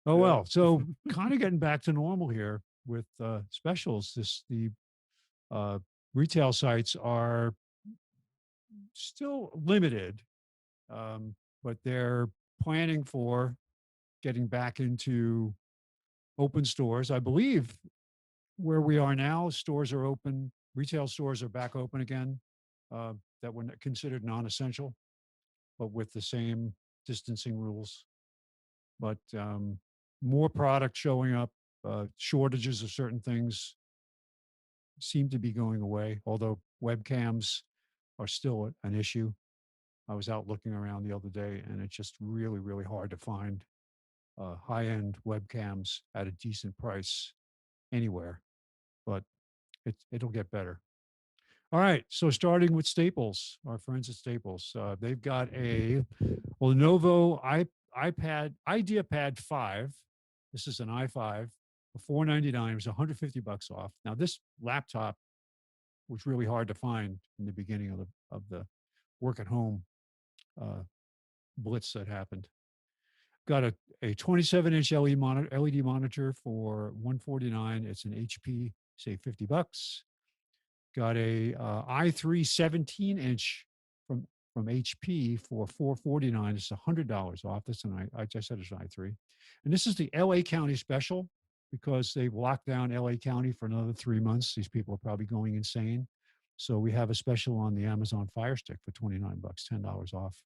oh, Yeah. well. So kind of getting back to normal here with specials. The retail sites are still limited, but they're planning for getting back into open stores. I believe where we are now, stores are open, retail stores are back open again, that were considered non-essential, but with the same distancing rules. But more product showing up, shortages of certain things seem to be going away, although webcams are still an issue. I was out looking around the other day, and it's just really, really hard to find high-end webcams at a decent price anywhere, but it'll get better. All right, so starting with Staples, our friends at Staples, they've got a Lenovo IdeaPad 5. This is an i5 for $499. It's $150 off. Now, this laptop was really hard to find in the beginning of the work at home blitz that happened. Got a 27-inch LED monitor for $149. It's an HP, say $50. Got a i3 17-inch from HP for $449. It's $100 off. That's I just said it's an i3. And this is the LA County special because they've locked down LA County for another 3 months. These people are probably going insane. So we have a special on the Amazon Fire Stick for $29, $10 off.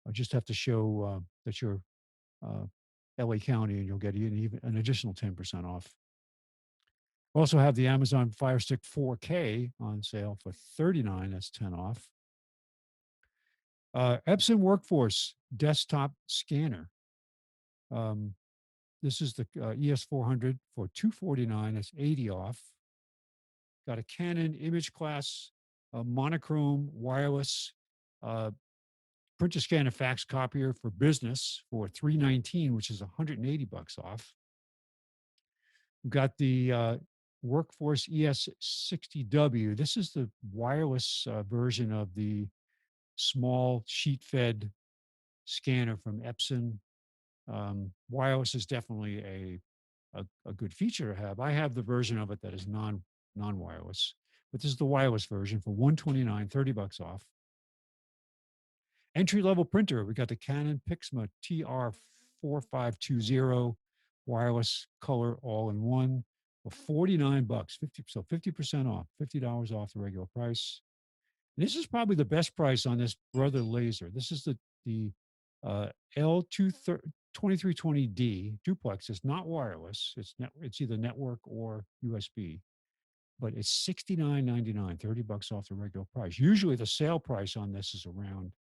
I just have to show that you're LA County, and you'll get an additional 10% off. Also have the Amazon Fire Stick 4K on sale for $39. That's 10 off. Epson Workforce desktop scanner. This is the ES400 for $249. That's 80 off. Got a Canon image class, monochrome wireless print to scan and fax copier for business for $319, which is $180 off. We've got the Workforce ES60W. This is the wireless version of the small sheet-fed scanner from Epson. Wireless is definitely a good feature to have. I have the version of it that is non-wireless, but this is the wireless version for $129, $30 off. Entry-level printer, we got the Canon Pixma TR4520 wireless color all-in-one for $49, 50% off, $50 off the regular price. And this is probably the best price on this Brother laser. This is the L2320D duplex. It's not wireless. It's either network or USB, but it's $69.99, $30 off the regular price. Usually the sale price on this is around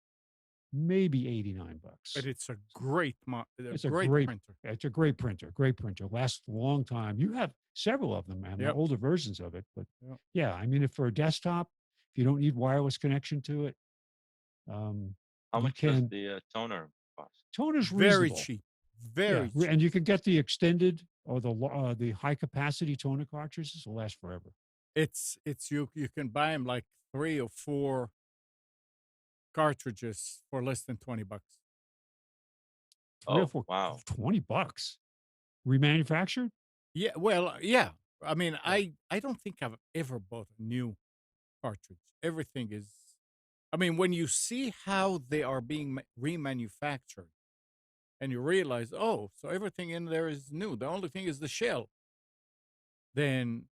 maybe $89. But it's a great It's a great great printer. It's a great printer. Great printer. Lasts a long time. You have several of them, man. The Yep. older versions of it. But Yep. yeah, I mean, if for a desktop, if you don't need wireless connection to it, How you much does can. the toner cost? Toner's Very reasonable. cheap. Yeah, Very cheap. and you can get the extended or the high capacity toner cartridges. Will last forever. It's you can buy them like 3 or 4 cartridges for less than $20. 3 or Oh, 4, wow. $20. Remanufactured? Yeah, well, yeah. I mean, Yeah. I don't think I've ever bought a new cartridge. Everything is. I mean, when you see how they are being remanufactured, and you realize, oh, so everything in there is new. The only thing is the shell. Then,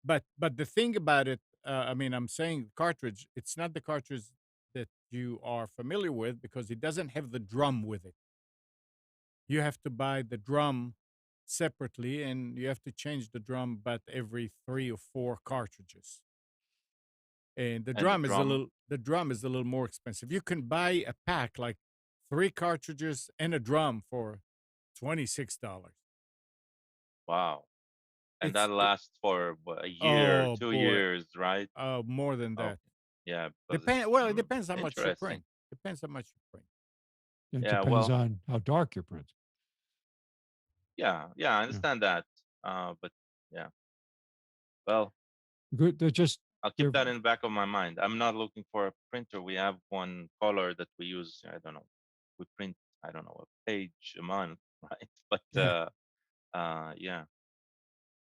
but the thing about it, I mean, I'm saying cartridge. It's not the cartridge that you are familiar with because it doesn't have the drum with it. You have to buy the drum separately, and you have to change the drum but every 3 or 4 cartridges. And the And the drum is drum, the drum is a little more expensive. You can buy a pack like 3 cartridges and a drum for $26. wow. And It's that lasts for what, a year, oh two boy, years, right? more than Oh, that. yeah, because it's It depends how much you interesting. print. Depends how much you print. It Yeah, depends well, on how dark your print. yeah, I Yeah. understand that. But yeah, well, Good. They're just I'll they're keep that in the back of my mind. I'm not looking for a printer. We have one color that we use. I don't know. We print, I don't know, a page a month, right? But yeah. yeah,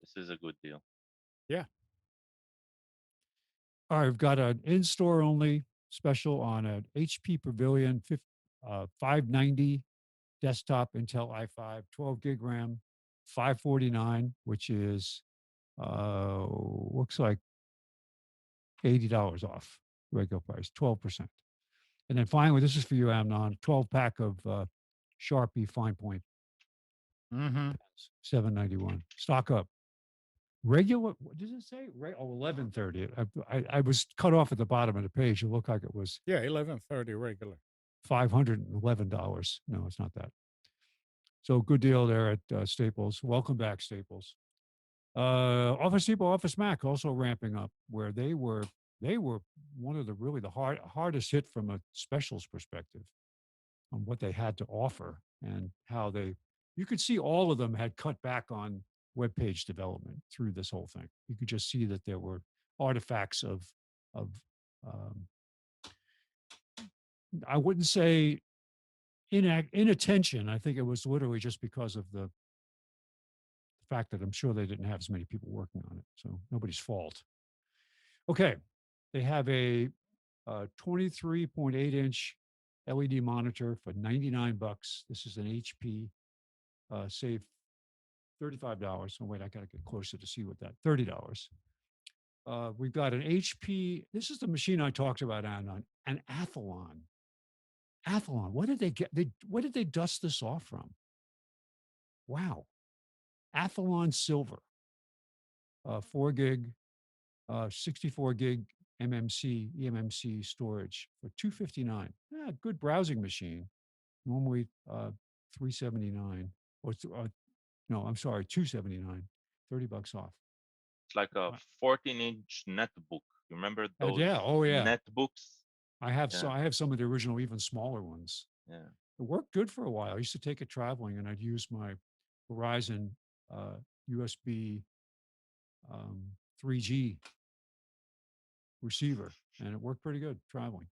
this is a good deal. Yeah. All right, we've got an in-store only special on an HP Pavilion 590 desktop Intel i5 12 gig RAM, $549, which is looks like $80 off regular price, 12%. And then finally, this is for you, Amnon, 12 pack of Sharpie fine point Mm-hmm. pens, $791. Stock up. Regular, what does it say? Oh, 1130. I was cut off at the bottom of the page. It looked like it was Yeah, 1130 regular. $511. No, it's not that. So good deal there at Staples. Welcome back, Staples. Office Depot, Office Mac also ramping up, where they were one of the hardest hit from a specials perspective on what they had to offer and how you could see all of them had cut back on web page development through this whole thing. You could just see that there were artifacts of um, I wouldn't say inattention. I think it was literally just because of the fact that I'm sure they didn't have as many people working on it. So nobody's fault. Okay. They have a 23.8-inch LED monitor for $99. This is an HP. Save $35. Oh, wait, I got to get closer to see what that $30. We've got an HP. This is the machine I talked about, an Athlon. Athlon. What did they get? What did they dust this off from? Wow. Athlon Silver, 4 gig, 64 gig eMMC storage for $259. Yeah, good browsing machine. Normally 379 or no, I'm sorry, 279, $30 off. It's like a 14-inch netbook. You remember those Yeah, oh yeah. netbooks? I have Yeah. I have some of the original, even smaller ones. Yeah. It worked good for a while. I used to take it traveling, and I'd use my Verizon USB 3G receiver, and it worked pretty good traveling.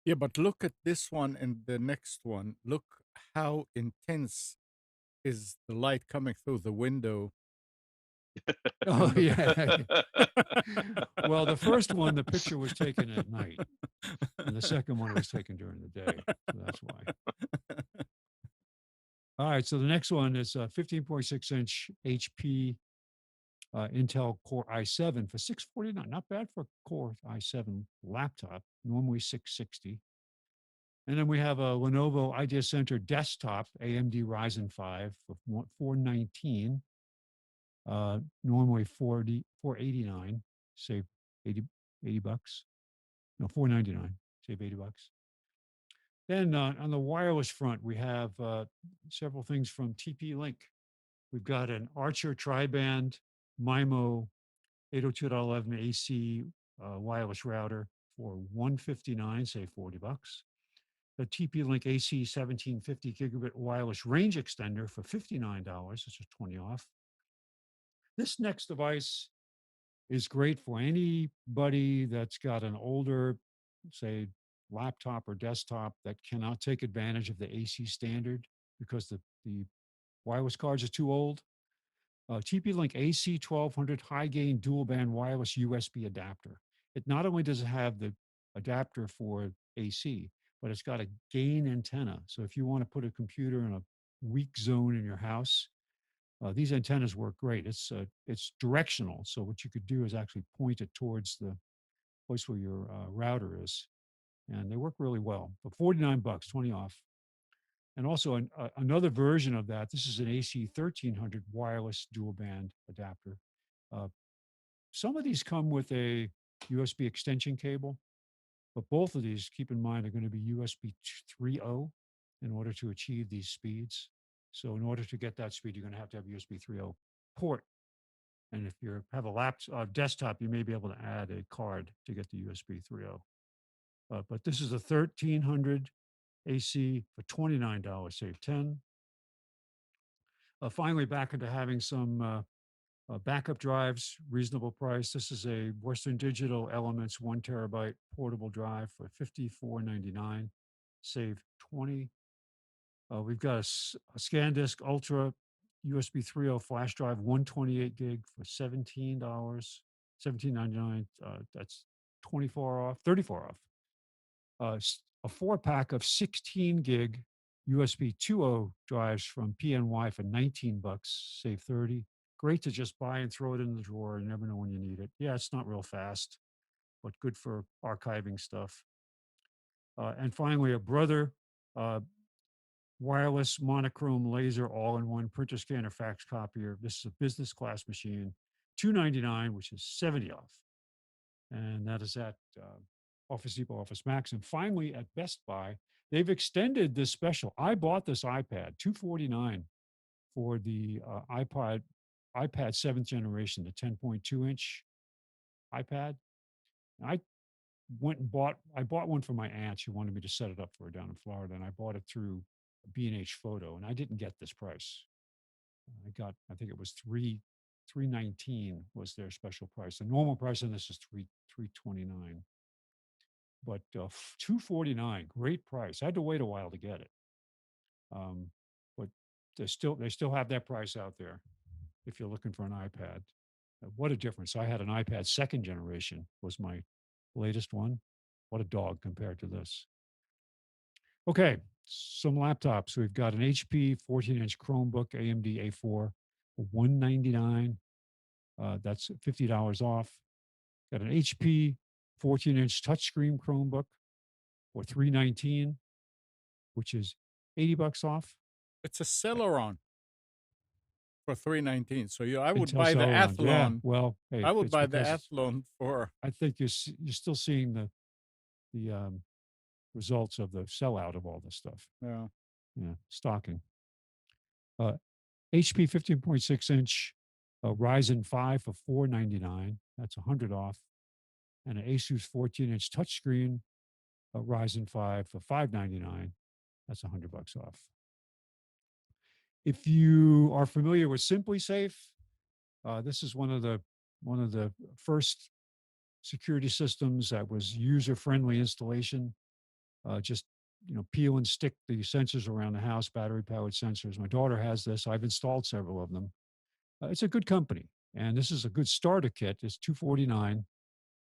Yeah, but look at this one and the next one. Look how intense is the light coming through the window. Oh yeah. Well, the first one, the picture was taken at night, and the second one was taken during the day. So that's why. All right. So the next one is a 15.6-inch HP Intel Core i7 for $649. Not bad for a Core i7 laptop. Normally $660. And then we have a Lenovo Idea Center desktop AMD Ryzen 5 for $419. Normally $489. Save 80 bucks. No, $499. Save 80 bucks. Then on the wireless front, we have several things from TP-Link. We've got an Archer tri-band MIMO 802.11 AC wireless router for $159, save 40 bucks. The TP-Link AC 1750 gigabit wireless range extender for $59, this is 20 off. This next device is great for anybody that's got an older, say, laptop or desktop that cannot take advantage of the AC standard because the wireless cards are too old. TP-Link AC 1200 high gain dual band wireless USB adapter. It not only does it have the adapter for AC, but it's got a gain antenna. So if you want to put a computer in a weak zone in your house, these antennas work great. It's directional. So what you could do is actually point it towards the place where your router is, and they work really well. For 49 bucks, 20 off. And also another version of that. This is an AC 1300 wireless dual band adapter. Some of these come with a USB extension cable, but both of these, keep in mind, are going to be USB 3.0 in order to achieve these speeds. So in order to get that speed, you're going to have USB 3.0 port. And if you have a laptop, desktop, you may be able to add a card to get the USB 3.0. But this is a 1300 AC for $29, save 10. Finally, back into having some backup drives, reasonable price. This is a Western Digital Elements 1 terabyte portable drive for $54.99, save 20. We've got a ScanDisk Ultra USB 3.0 flash drive, 128 gig for $17, $17.99. That's 24 off, 34 off. A 4-pack of 16 gig USB 2.0 drives from PNY for 19 bucks, save 30. Great to just buy and throw it in the drawer. You never know when you need it. Yeah, it's not real fast, but good for archiving stuff. And finally, a Brother wireless monochrome laser all-in-one printer scanner fax copier. This is a business class machine, $299, which is 70 off. And that is at Office Depot, Office Max. And finally, at Best Buy, they've extended this special. I bought this iPad, $249 for the iPad 7th generation, the 10.2-inch iPad. I bought one for my aunt. She wanted me to set it up for her down in Florida, and I bought it through B&H Photo, and I didn't get this price. I think it was $319 was their special price. The normal price on this is $329, but $249, great price. I had to wait a while to get it, but they still have that price out there if you're looking for an iPad. What a difference! I had an iPad 2nd generation was my latest one. What a dog compared to this. Okay, some laptops. We've got an HP 14-inch Chromebook AMD A4 for $199. That's $50 off. Got an HP 14-inch touchscreen Chromebook for $319, which is 80 bucks off. It's a Celeron. for $319. So I would Intel buy the Celeron. Yeah. Athlon. Well, hey, I would it's buy the because Athlon for I think you're still seeing the results of the sellout of all this stuff. yeah. Yeah, stocking. HP 15.6-inch Ryzen 5 for $499. That's 100 off. And an Asus 14-inch touchscreen Ryzen 5 for $599. That's $100 off. If you are familiar with SimpliSafe, this is one of the first security systems that was user-friendly installation. Just peel and stick the sensors around the house, battery-powered sensors. My daughter has this. I've installed several of them. It's a good company, and this is a good starter kit. It's $249,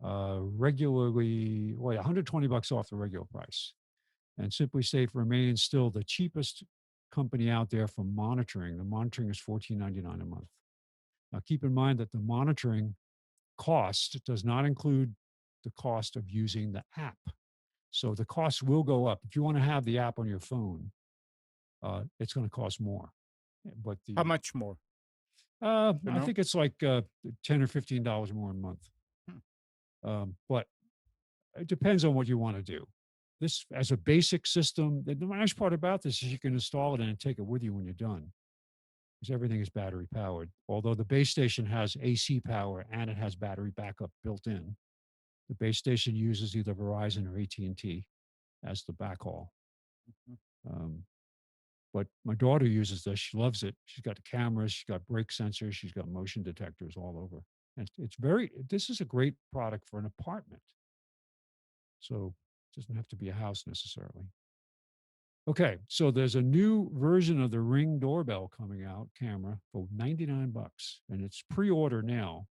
regularly, well, $120 off the regular price. And SimpliSafe remains still the cheapest company out there for monitoring. The monitoring is $14.99 a month. Now, keep in mind that the monitoring cost does not include the cost of using the app. So the cost will go up. If you want to have the app on your phone, it's going to cost more. But How much more? I think it's like $10 or $15 more a month. But it depends on what you want to do. This, as a basic system, the nice part about this is you can install it and take it with you when you're done, because everything is battery powered. Although the base station has AC power and it has battery backup built in, the base station uses either Verizon or AT&T as the backhaul. But my daughter uses this. She loves it. She's got the cameras. She's got brake sensors. She's got motion detectors all over. And this is a great product for an apartment. So it doesn't have to be a house necessarily. Okay, so there's a new version of the Ring doorbell coming out, camera, for $99, and it's pre-order now,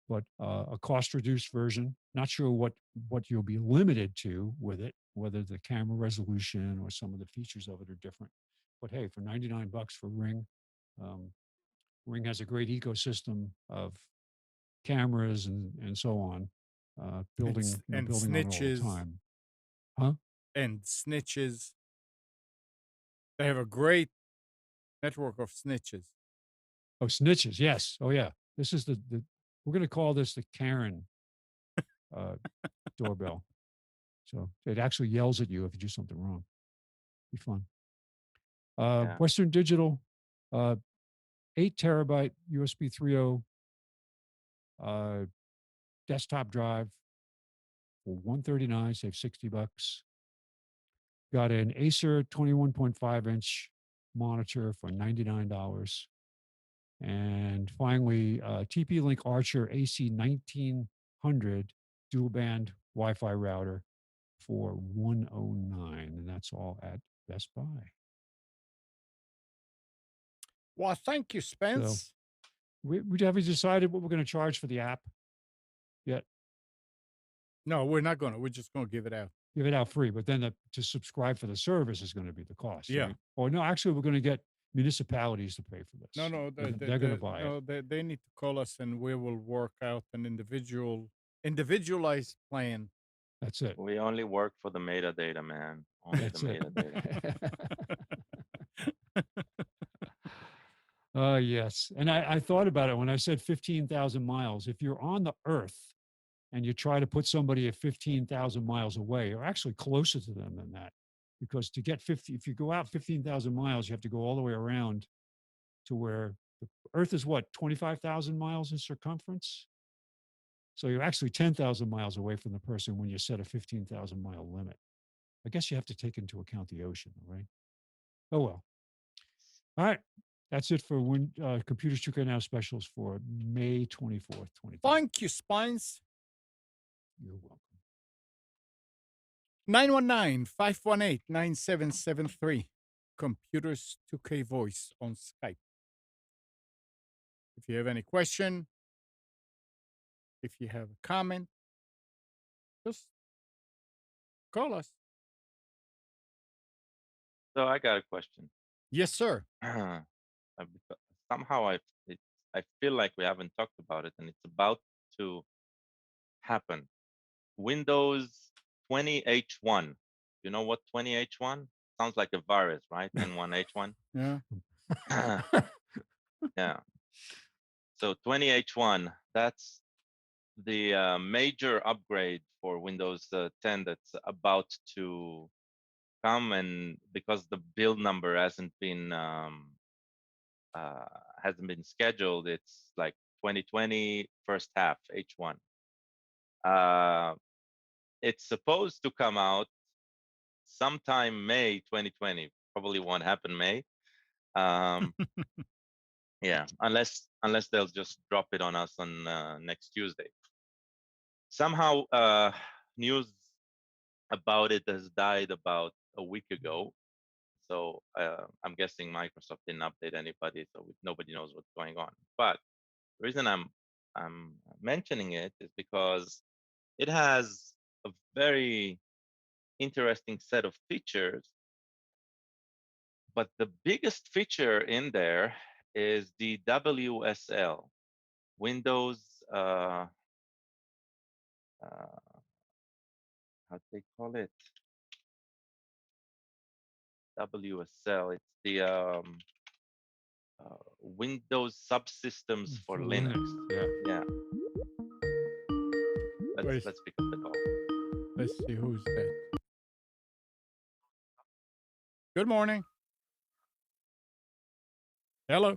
but a cost-reduced version. Not sure what you'll be limited to with it, whether the camera resolution or some of the features of it are different. But hey, for $99 for Ring, Ring has a great ecosystem of cameras and so on, building and building on it all the snitches. time. Huh? And snitches. They have a great network of snitches. Oh, snitches. Yes. Oh, yeah. This is we're going to call this the Karen doorbell. So it actually yells at you if you do something wrong. Be fun. Yeah. Western Digital, 8 terabyte USB 3.0 desktop drive for $139, save $60. Got an Acer 21.5-inch monitor for $99. And finally, TP-Link Archer AC 1900 dual band Wi-Fi router for $109, and that's all at Best Buy. Well, thank you, Spence. We haven't decided what we're going to charge for the app yet. No, we're not going to. We're just going to give it out. Give it out free, but then to subscribe for the service is going to be the cost. Yeah. Right? Or no, actually, we're going to get municipalities to pay for this. No, they're going to buy it. No, they need to call us, and we will work out an individualized plan. That's it. We only work for the metadata, man. Only That's the it. metadata. Yes. And I thought about it when I said 15,000 miles. If you're on the Earth and you try to put somebody at 15,000 miles away, or actually closer to them than that, because to get if you go out 15,000 miles, you have to go all the way around to where the Earth is 25,000 miles in circumference. So you're actually 10,000 miles away from the person when you set a 15,000 mile limit. I guess you have to take into account the ocean, right? Oh, well. All right. That's it for Computers 2K Now specials for May 24th, 2020. Thank you, Spines. You're welcome. 919-518-9773. Computers 2K Voice on Skype. If you have any question, if you have a comment, just call us. So I got a question. Yes, sir. Somehow I feel like we haven't talked about it, and it's about to happen. Windows 20H1. You know what 20H1? Sounds like a virus, right? N1H1. Yeah. Yeah. So 20H1, that's the major upgrade for Windows 10 that's about to come, and because the build number uh, hasn't been scheduled, it's like 2020 first half H1. Uh, it's supposed to come out sometime May 2020. Probably won't happen May. Um, yeah, unless they'll just drop it on us on next Tuesday. Somehow, news about it has died about a week ago. So I'm guessing Microsoft didn't update anybody, so nobody knows what's going on. But the reason I'm mentioning it is because it has a very interesting set of features. But the biggest feature in there is the WSL, Windows. How do they call it? WSL. It's the Windows Subsystems for Linux. Yeah. Yeah, Wait, let's pick up the call. let's see who's that. Good morning. Hello.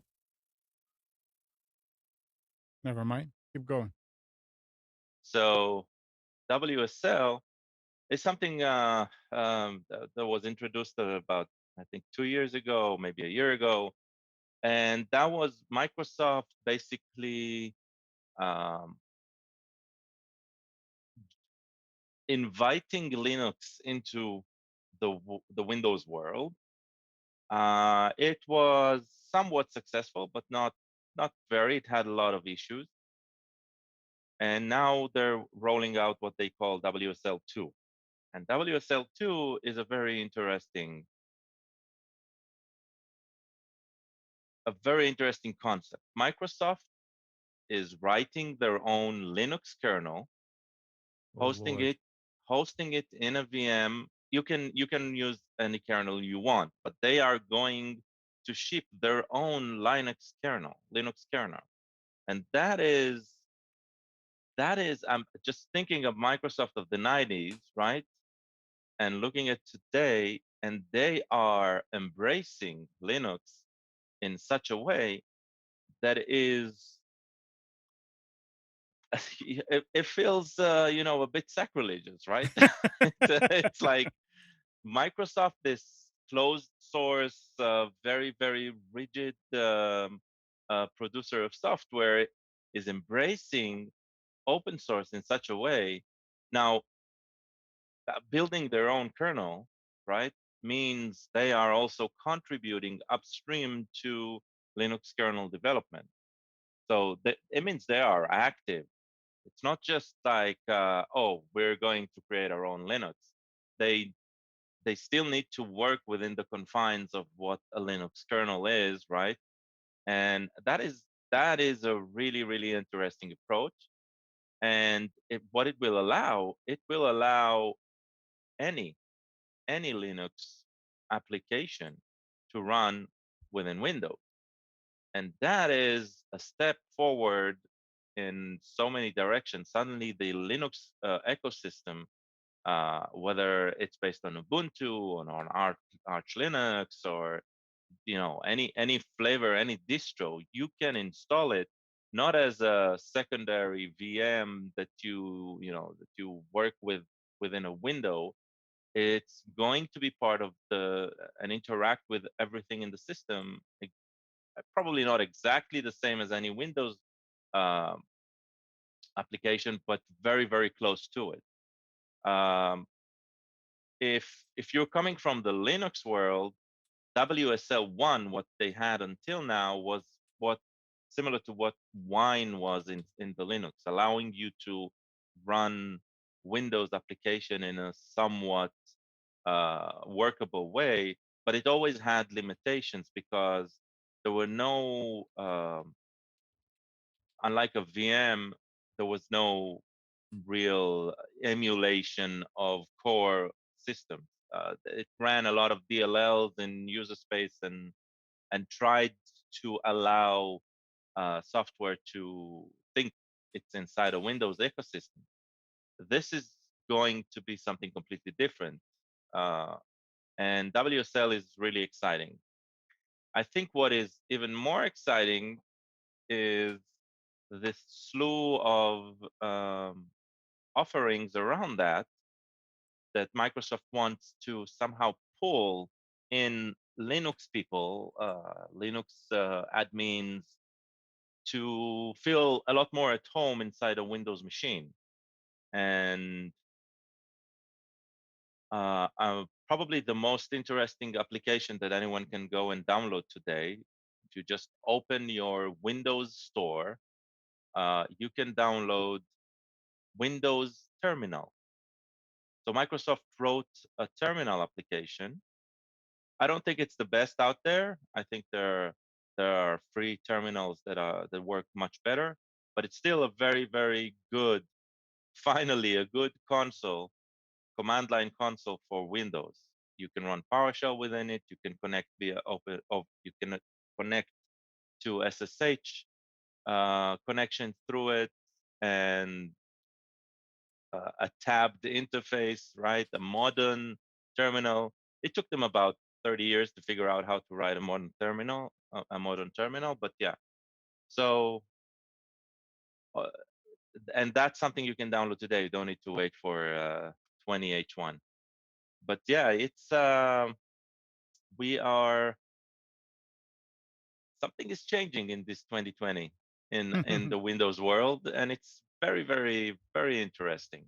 Never mind. Keep going. So WSL is something that was introduced about, I think, 2 years ago, maybe a year ago, and that was Microsoft basically um, inviting Linux into the Windows world. It was somewhat successful, but not very. It had a lot of issues, and now they're rolling out what they call WSL2. And WSL2 is a very interesting concept. Microsoft is writing their own Linux kernel, Oh hosting Lord. it hosting it in a VM. You can use any kernel you want, but they are going to ship their own Linux kernel. And that is I'm just thinking of Microsoft of the 90s, right? And looking at today, and they are embracing Linux in such a way that is it feels a bit sacrilegious, right? It's like Microsoft, this closed source, very very rigid producer of software, is embracing open source in such a way. Now, building their own kernel, right, means they are also contributing upstream to Linux kernel development. So it means they are active. It's not just like, oh, we're going to create our own Linux. They they still need to work within the confines of what a Linux kernel is, right? And that is a really really interesting approach. And what it will allow any any Linux application to run within Windows. And that is a step forward in so many directions. Suddenly, the Linux ecosystem, whether it's based on Ubuntu, on Arch Linux, or any flavor, any distro, you can install it not as a secondary VM that you work with within a window. It's going to be part of and interact with everything in the system. Probably not exactly the same as any Windows um, application, but very very close to it. Um, if you're coming from the Linux world, WSL1, what they had until now, was what similar to what Wine was in the Linux, allowing you to run Windows application in a somewhat workable way, but it always had limitations because there were no, unlike a VM, there was no real emulation of core systems. It ran a lot of DLLs in user space and tried to allow software to think it's inside a Windows ecosystem. This is going to be something completely different. And WSL is really exciting. I think what is even more exciting is this slew of offerings around that Microsoft wants to somehow pull in Linux people, Linux admins, to feel a lot more at home inside a Windows machine. And probably the most interesting application that anyone can go and download today, if you just open your Windows store, you can download Windows Terminal. So Microsoft wrote a terminal application. I don't think it's the best out there. I think there are free terminals that work much better, but it's still a very, very good, finally a good console, command line console for Windows. You can run PowerShell within it. You can connect via you can connect to SSH connection through it, and a tabbed interface, right? A modern terminal. It took them about 30 years to figure out how to write a modern terminal, But yeah, so uh, and that's something you can download today. You don't need to wait for 20H1. But yeah, it's we are something is changing in this 2020 in the Windows world, and it's very, very, very interesting.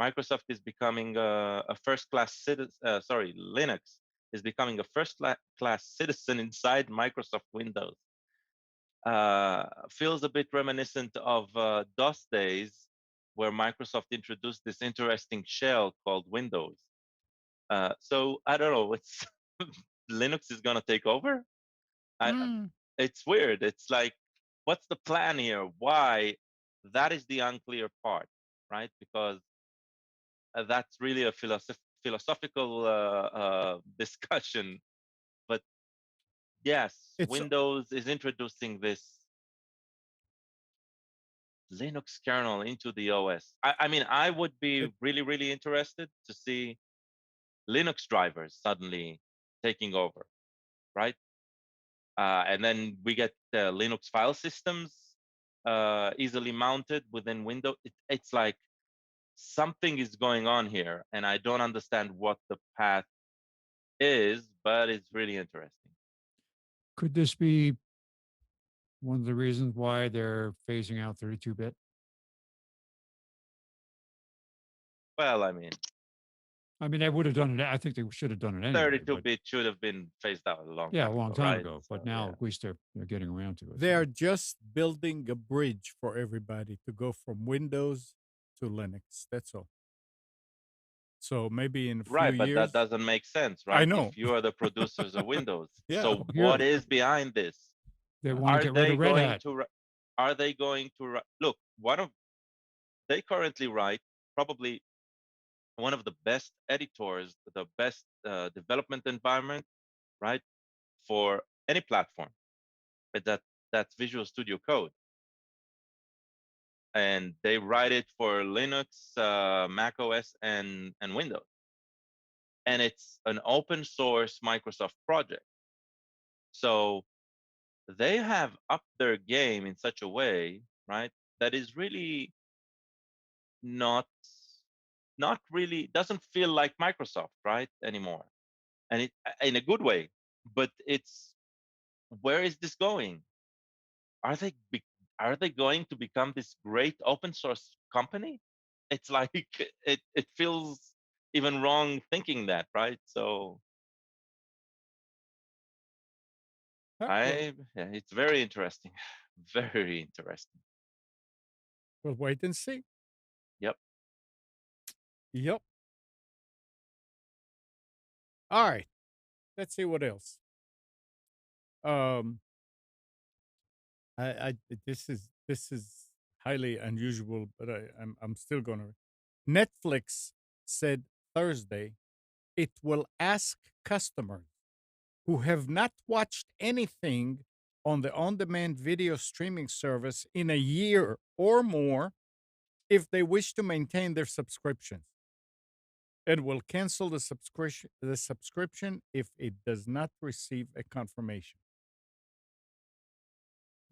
Microsoft is becoming a first-class citizen. Sorry, Linux is becoming a first-class citizen inside Microsoft Windows. Feels a bit reminiscent of DOS days, where Microsoft introduced this interesting shell called Windows. So I don't know. It's Linux is gonna take over. It's weird. It's like, what's the plan here? Why? That is the unclear part, right? Because that's really a philosophical discussion. But yes, It's Windows is introducing this Linux kernel into the OS. I mean, I would be it, really, really interested to see Linux drivers suddenly taking over, right? And then we get Linux file systems easily mounted within Windows. It's like something is going on here, and I don't understand what the path is, but it's really interesting. Could this be one of the reasons why they're phasing out 32-bit? Well, I mean, I mean, they would have done it. I think they should have done it anyway. But 32-bit should have been phased out a long yeah, a time long ago, time right? ago. But So, now yeah. at least they're getting around to it. they so. are just building a bridge for everybody to go from Windows to Linux. That's all. So maybe in a few Right, but that years, doesn't make sense, I right? know. If you are the producers of Windows, Yeah. so Here what is behind this? they want to Are get rid they of Red going Hat. to? Are they going to look? They currently write probably one of the best editors, the best development environment, right, for any platform. But that's Visual Studio Code, and they write it for Linux, Mac OS, and Windows. And it's an open source Microsoft project. So they have upped their game in such a way, right, that is really not really doesn't feel like Microsoft, right, anymore. And it in a good way. But it's, where is this going? Are they are they going to become this great open source company? It's like it feels even wrong thinking that, right? So Well, yeah, it's very interesting. Very interesting. we'll wait and see. Yep. Yep. All right. Let's see what else. Um, I this is highly unusual, but I'm still gonna. Netflix said Thursday it will ask customers who have not watched anything on the on-demand video streaming service in a year or more if they wish to maintain their subscriptions, and will cancel the subscription if it does not receive a confirmation.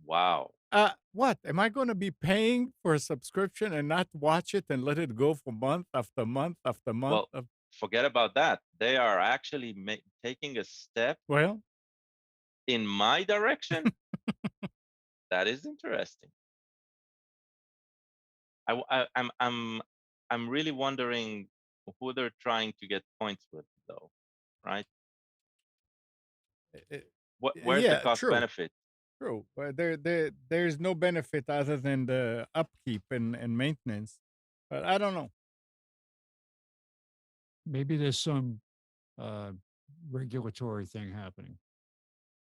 Wow. What? Am I going to be paying for a subscription and not watch it and let it go for month after month after month? Well, forget about that. They are actually taking a step Well, in my direction. That is interesting. I'm really wondering who they're trying to get points with, though, right? Where's the yeah, cost true. benefit? True, but there's no benefit other than the upkeep and maintenance. But I don't know. Maybe there's some uh, regulatory thing happening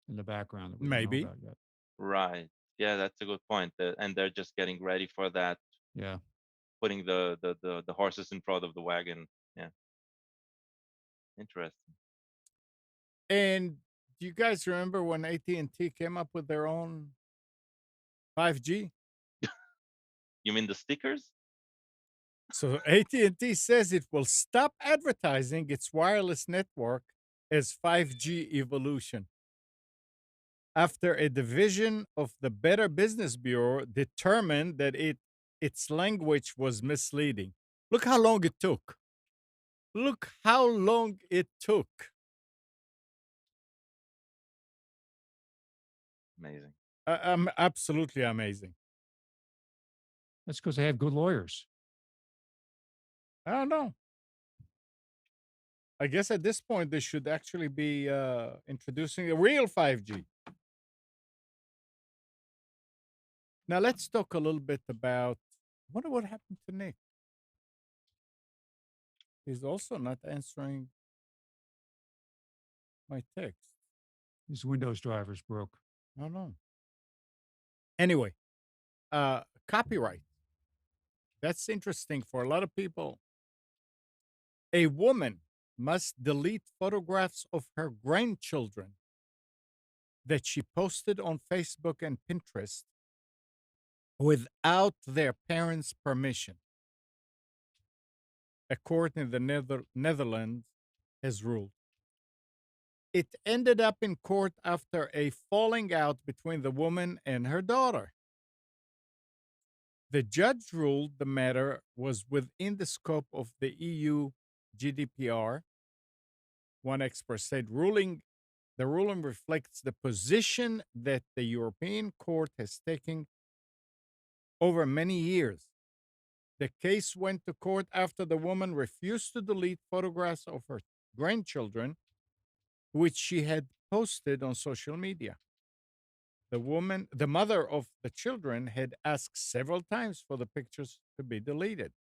in the background that we don't know Maybe. about yet. Right. Yeah, that's a good point. And they're just getting ready for that, Yeah. putting the horses in front of the wagon. Yeah. Interesting. And do you guys remember when AT&T came up with their own 5G? You mean the stickers? So AT&T says it will stop advertising its wireless network as 5G evolution after a division of the Better Business Bureau determined that its language was misleading. Look how long it took. Look how long it took. Amazing. Absolutely amazing. That's because they have good lawyers. I don't know. I guess at this point they should actually be introducing a real 5G. Now let's talk a little bit about. I wonder what happened to Nick. He's also not answering my text. These Windows drivers broke. I don't know. Anyway, copyright. That's interesting for a lot of people. A woman must delete photographs of her grandchildren that she posted on Facebook and Pinterest without their parents' permission. A court in the Netherlands has ruled. It ended up in court after a falling out between the woman and her daughter. The judge ruled the matter was within the scope of the EU GDPR. One expert said the ruling reflects the position that the European Court has taken over many years. The case went to court after the woman refused to delete photographs of her grandchildren, which she had posted on social media. The mother of the children, had asked several times for the pictures to be deleted.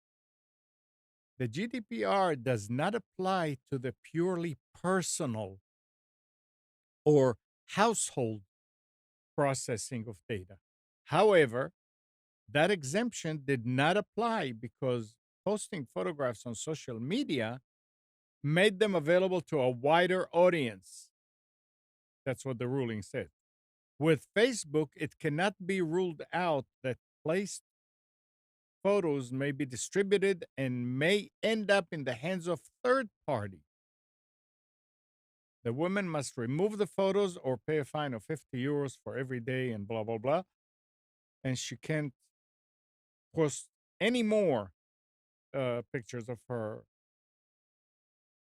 The GDPR does not apply to the purely personal or household processing of data. However, that exemption did not apply because posting photographs on social media made them available to a wider audience. That's what the ruling said. With Facebook, it cannot be ruled out that placed photos may be distributed and may end up in the hands of third party. The woman must remove the photos or pay a fine of 50 euros for every day and blah, blah, blah. And she can't post any more pictures of her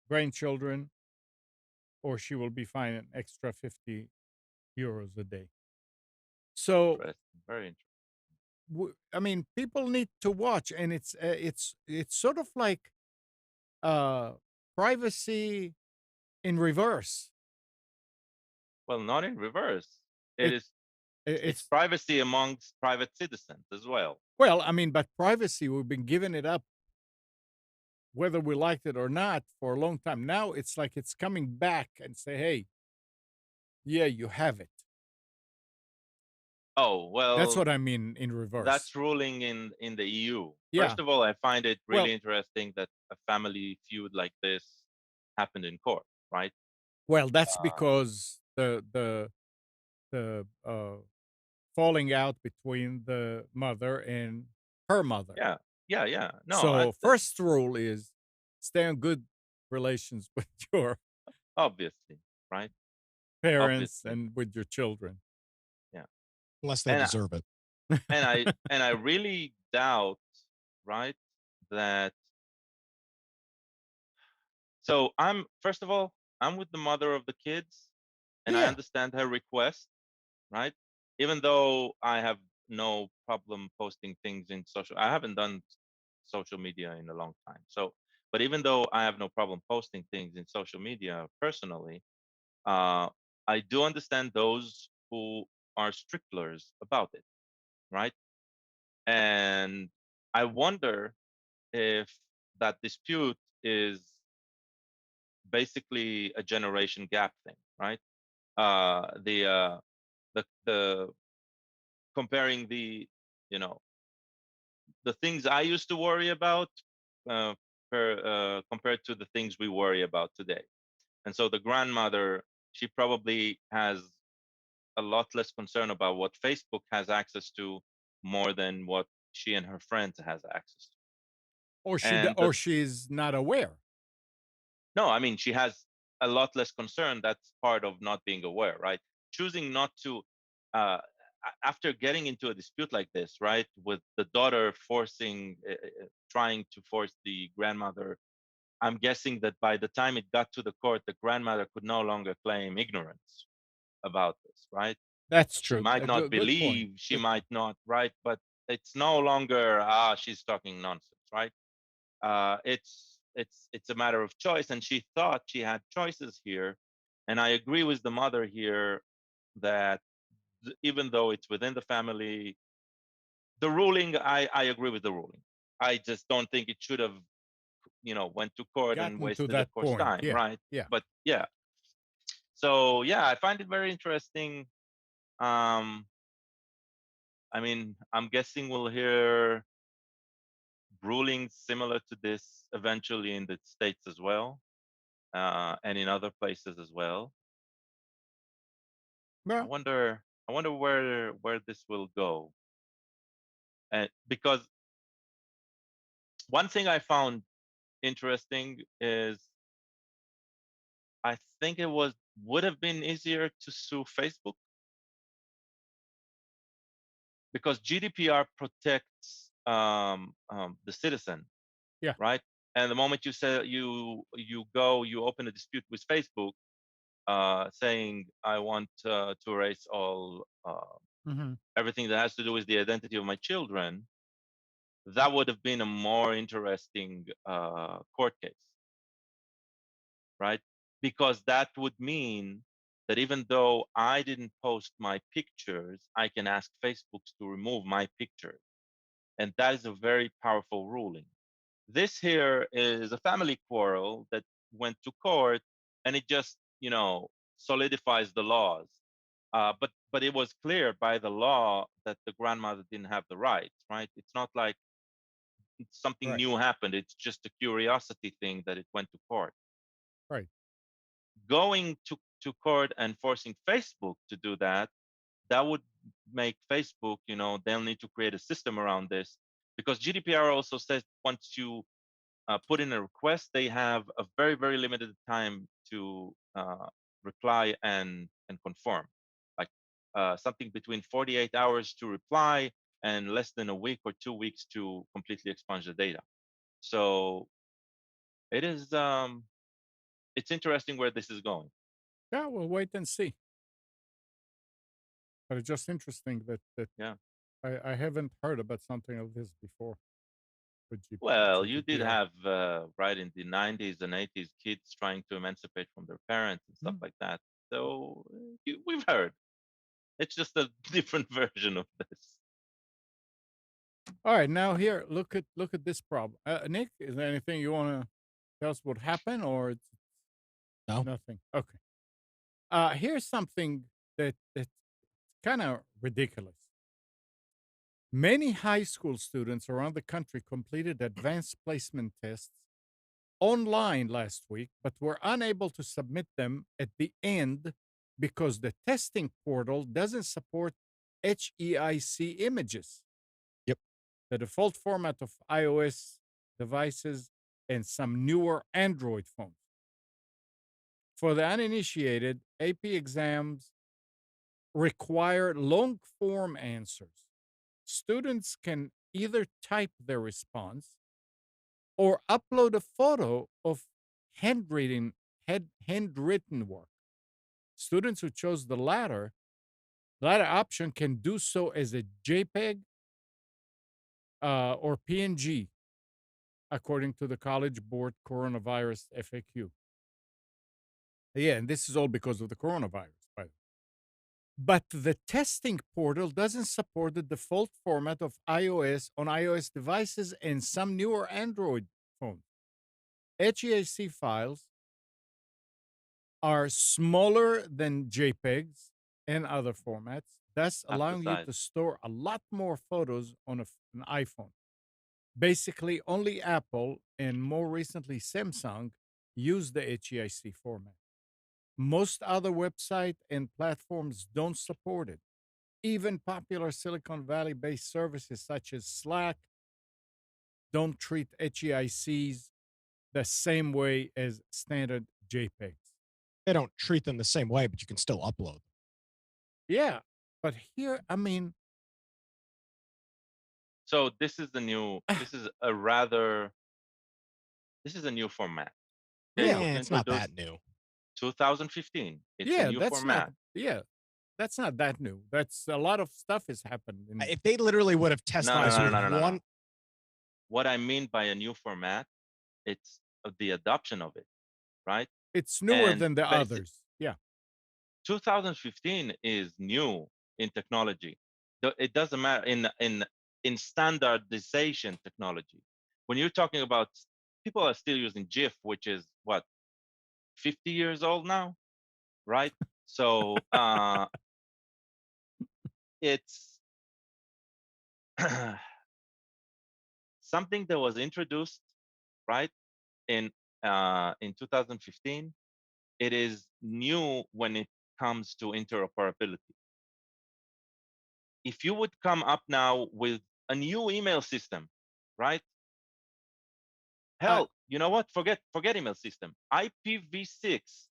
grandchildren, or she will be fined an extra 50 euros a day. So, Interesting. Very interesting. I mean, people need to watch, and it's sort of like privacy in reverse. Well, not in reverse. It, It's it's privacy amongst private citizens as well. well, I mean, but privacy, we've been giving it up, whether we liked it or not, for a long time. Now it's like it's coming back and say, hey, yeah, you have it. Oh, well, That's what I mean in reverse. That's ruling in the EU. Yeah. First of all, I find it really Well- interesting that a family feud like this happened in court, right? Well, that's because the the falling out between the mother and her mother. Yeah, yeah, yeah. No, So first rule is stay on good relations with your obviously, right? parents Obviously, and with your children. yeah. Unless they And deserve it. I really doubt, right, that. So I'm first of all, I'm with the mother of the kids, and I Yeah. understand her request, right? Even though I have no problem posting things in social, I haven't done social media in a long time. So, but even though I have no problem posting things in social media personally, uh, I do understand those who are strictlers about it, right? And I wonder if that dispute is basically a generation gap thing, right? The comparing the, you know, the things I used to worry about uh, compared to the things we worry about today. And so the grandmother, she probably has a lot less concern about what Facebook has access to more than what she and her friends has access to. And Or she's not aware. no, I mean, she has a lot less concern. That's part of not being aware, right? Choosing not to, uh, after getting into a dispute like this, right, with the daughter trying to force the grandmother. I'm guessing that by the time it got to the court, the grandmother could no longer claim ignorance about this, right? That's She true. might A not good point. believe, she Good might point. not, right? But it's no longer, she's talking nonsense, right? It's a matter of choice, and she thought she had choices here. And I agree with the mother here that even though it's within the family, the ruling, I agree with the ruling. I just don't think it should have, went to court and Gotten to wasted the that court's point. time, Yeah. right? Yeah. But yeah, so yeah, I find it very interesting. um I mean, I'm guessing we'll hear rulings similar to this eventually in the states as well, and in other places as well. I Well, wonder, I wonder where this will go, and because one thing I found interesting is I think it would have been easier to sue Facebook because GDPR protects the citizen, yeah. right? And the moment you say you open a dispute with Facebook, saying I want to erase all Hmm. everything that has to do with the identity of my children, that would have been a more interesting court case, right? Because that would mean that even though I didn't post my pictures, I can ask Facebook to remove my pictures. And that is a very powerful ruling. This here is a family quarrel that went to court, and it just, solidifies the laws. But it was clear by the law that the grandmother didn't have the rights, right? It's not like something Right. new happened. It's just a curiosity thing that it went to court. Right. Going to court and forcing Facebook to do that, that would make Facebook, they'll need to create a system around this because GDPR also says once you put in a request, they have a very, very limited time to reply and conform. Like something between 48 hours to reply and less than a week or 2 weeks to completely expunge the data. So it is, it's interesting where this is going. Yeah, we'll wait and see. But it's just interesting that Yeah. I haven't heard about something of this before with Well, you did GDPR. have, right, in the 90s and 80s, kids trying to emancipate from their parents and stuff Mm. like that. So we've heard. It's just a different version of this. All right, now here, look at this problem. Nick, is there anything you want to tell us what happened, or it's No. nothing? Okay. Here's something that's kind of ridiculous. Many high school students around the country completed advanced placement tests online last week, but were unable to submit them at the end because the testing portal doesn't support HEIC images. Yep. The default format of iOS devices and some newer Android phones. For the uninitiated, AP exams require long form answers. Students can either type their response or upload a photo of handwritten work. Students who chose the latter option can do so as a JPEG or PNG, according to the College Board Coronavirus FAQ. Yeah, and this is all because of the coronavirus, by the way. But the testing portal doesn't support the default format of iOS on iOS devices and some newer Android phones. HEIC files are smaller than JPEGs and other formats, thus allowing you size. to store a lot more photos on an iPhone. Basically, only Apple and more recently Samsung use the HEIC format. Most other websites and platforms don't support it. Even popular Silicon Valley based services such as Slack don't treat HEICs the same way as standard JPEGs. They don't treat them the same way, but you can still upload. Yeah, but here, I mean, So this is the new. This is a new format. Okay, Yeah, it was it's not introduced that new. 2015. It's a yeah, new that's format. not, yeah, that's not that new. That's a lot of stuff has happened. If they literally would have tested No, this no, with no, no, no, no. one, What I mean by a new format, it's the adoption of it, right? It's newer And than the others. Yeah. 2015 is new in technology. It doesn't matter in standardization technology. When you're talking about, people are still using GIF, which is what, 50 years old now, right? So it's something that was introduced, right, in 2015. It is new when it comes to interoperability. If you would come up now with a new email system, right? Hell, you know what? Forget email system. IPv6.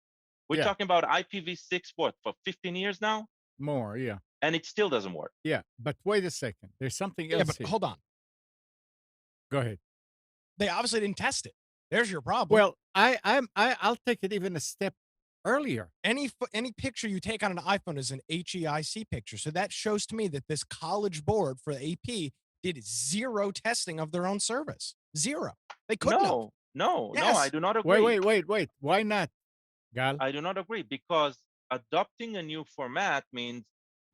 We're Yeah. talking about IPv6 what, for 15 years now, More, yeah. and it still doesn't work. Yeah. But wait a second. There's something yeah, else but here. hold on. Go ahead. They obviously didn't test it. There's your problem. Well, I'll take it even a step earlier. Any picture you take on an iPhone is an HEIC picture. So that shows to me that this College Board for the AP did zero testing of their own service. Zero. They couldn't have. No, Yes. I do not agree. Wait. Why not, Gal? I do not agree, because adopting a new format means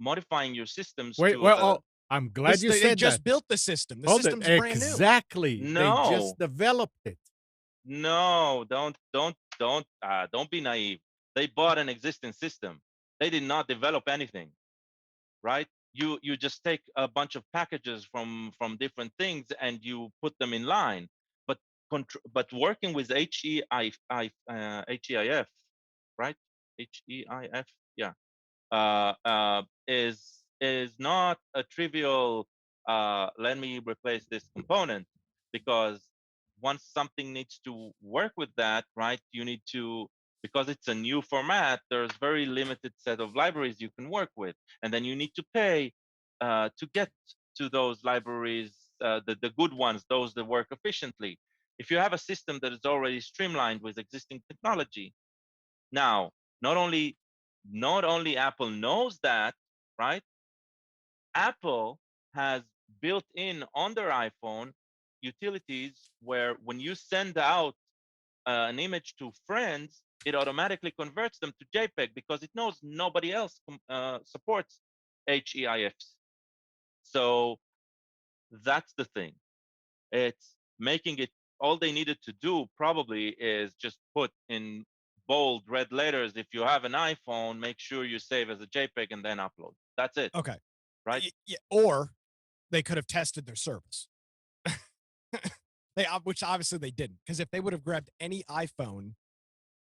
modifying your systems Wait, to well, I'm glad you They said just that. built the system. The Hold it. system's brand new. Exactly. They No. just developed it. No, don't be naive. They bought an existing system. They did not develop anything, right? You just take a bunch of packages from different things and you put them in line. But working with HEIF, right? HEIF, yeah, is not a trivial. Let me replace this component, because once something needs to work with that, right? You need to, because it's a new format. There's very limited set of libraries you can work with, and then you need to pay to get to those libraries, the good ones, those that work efficiently. If you have a system that is already streamlined with existing technology, now not only Apple knows that, right? Apple has built in on their iPhone utilities where when you send out an image to friends, it automatically converts them to JPEG because it knows nobody else supports HEIFs. So that's the thing. It's making it, all they needed to do probably is just put in bold red letters, if you have an iPhone, make sure you save as a JPEG and then upload. That's it. Okay. Right? Yeah, or they could have tested their service. Which obviously they didn't, because if they would have grabbed any iPhone,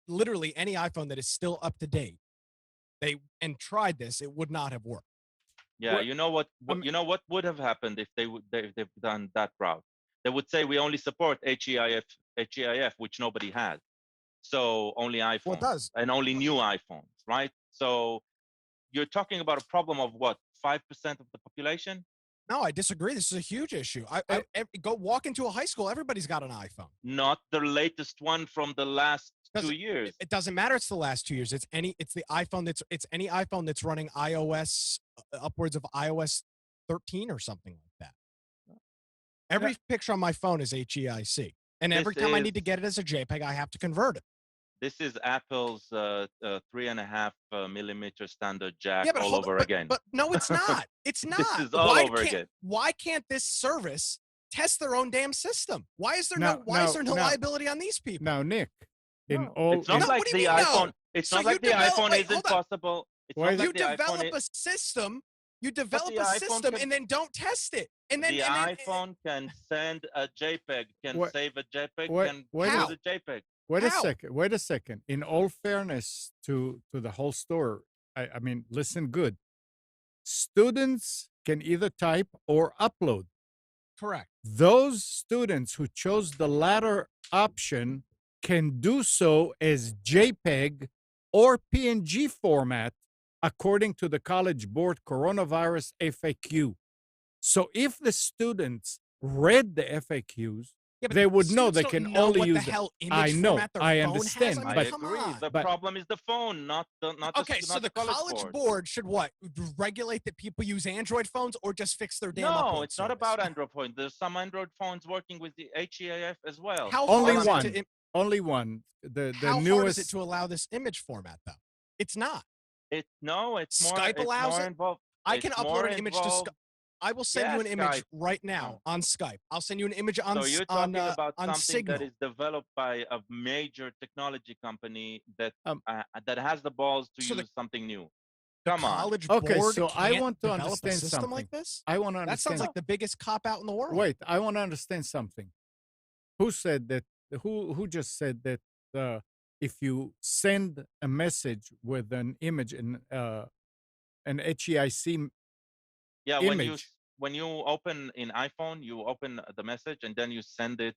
literally any iPhone that is still up to date, and tried this, it would not have worked. Yeah, What- you know what, I mean- you know what would have happened if they've done that route? They would say we only support HEIF, which nobody has. So only iPhones Well, it does. and only new iPhones, right? So you're talking about a problem of what, 5% of the population? No, I disagree. This is a huge issue. Go walk into a high school. Everybody's got an iPhone. Not the latest one from the last 2 Doesn't- years. It doesn't matter. It's the last 2 years. It's any iPhone that's running iOS upwards of iOS 13 or something like that. Every picture on my phone is HEIC, and every This time I need to is- get it as a JPEG, I have to convert it. This is Apple's 3.5 millimeter standard jack Yeah, but all hold- over but- again. But no, it's not. It's not. is all over again. Why can't this service test their own damn system? Why is there no No. liability on these people? Now, Nick, in No. all, It's not No, like what do the you mean, no? iPhone. It's So not like you the develop- iPhone wait, isn't hold on. possible. It's Why not is You like the iPhone. develop a system. You develop the a iPhone system can- and then don't test it. And then The and then- iPhone can send a JPEG, can What- save a JPEG, what- can what is- use a JPEG. wait How? Wait a second. In all fairness to the whole story, I mean, listen good. Students can either type or upload. correct. Those students who chose the latter option can do so as JPEG or PNG format according to the College Board Coronavirus FAQ. So if the students read the FAQs, Yeah, but they would know students they don't can know only what use the it. hell image I know, format their I phone understand, Has. I mean, I but- come agree. on. The But- problem is the phone, not the Okay, so the college board should what? Regulate that people use Android phones or just fix their damn No, upload it's not service? about Android phones. There's some Android phones working with the HEIF as well. How Only hard one. Is it Only one. The how hard newest. is it to allow this image format though? It's not. It's more. Skype it's allows more it? involved. I can It's upload more an image to involved. Skype. I will send you Yeah, an image Skype. right now on Skype. I'll send you an image on So you're on, talking about on something Signal. that is developed by a major technology company that that has the balls to So the- use something new. The Come on. college Okay, board so I can't want to develop a understand system something. like this. I want to That understand. sounds like the biggest cop out in the world. Wait, I want to understand something. Who said that? Who just said that? If you send a message with an image in an HEIC Yeah, image when you open in iPhone, you open the message and then you send it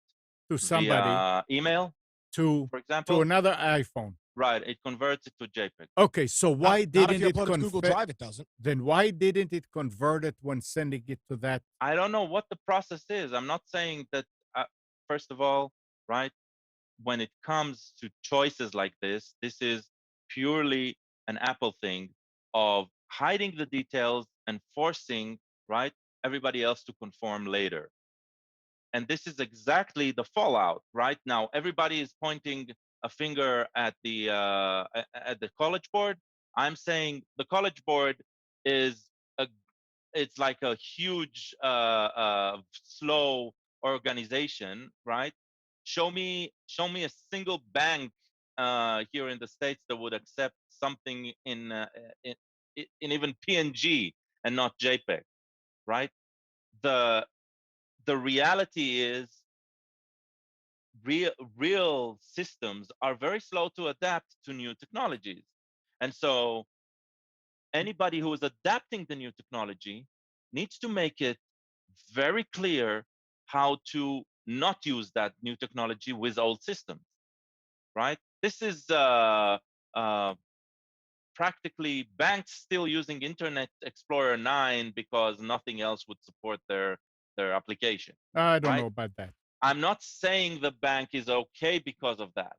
to somebody via email, to for example. another iPhone. Right, it converts it to JPEG. Okay, so why Not if didn't you it upload it to Google convert? Drive, it doesn't. Then why didn't it convert it when sending it to that? I don't know what the process is. I'm not saying that. First of all, right, when it comes to choices like this is purely an Apple thing of hiding the details and forcing, right, everybody else to conform later. And this is exactly the fallout, right? Now everybody is pointing a finger at the college board. I'm saying the college board is it's like a huge slow organization, right? Show me a single bank here in the States that would accept something in even PNG and not JPEG, right? The reality is real systems are very slow to adapt to new technologies. And so anybody who is adapting the new technology needs to make it very clear how to not use that new technology with old systems, right? This is practically banks still using Internet Explorer 9 because nothing else would support their application. I don't Right? know about that. I'm not saying the bank is okay because of that,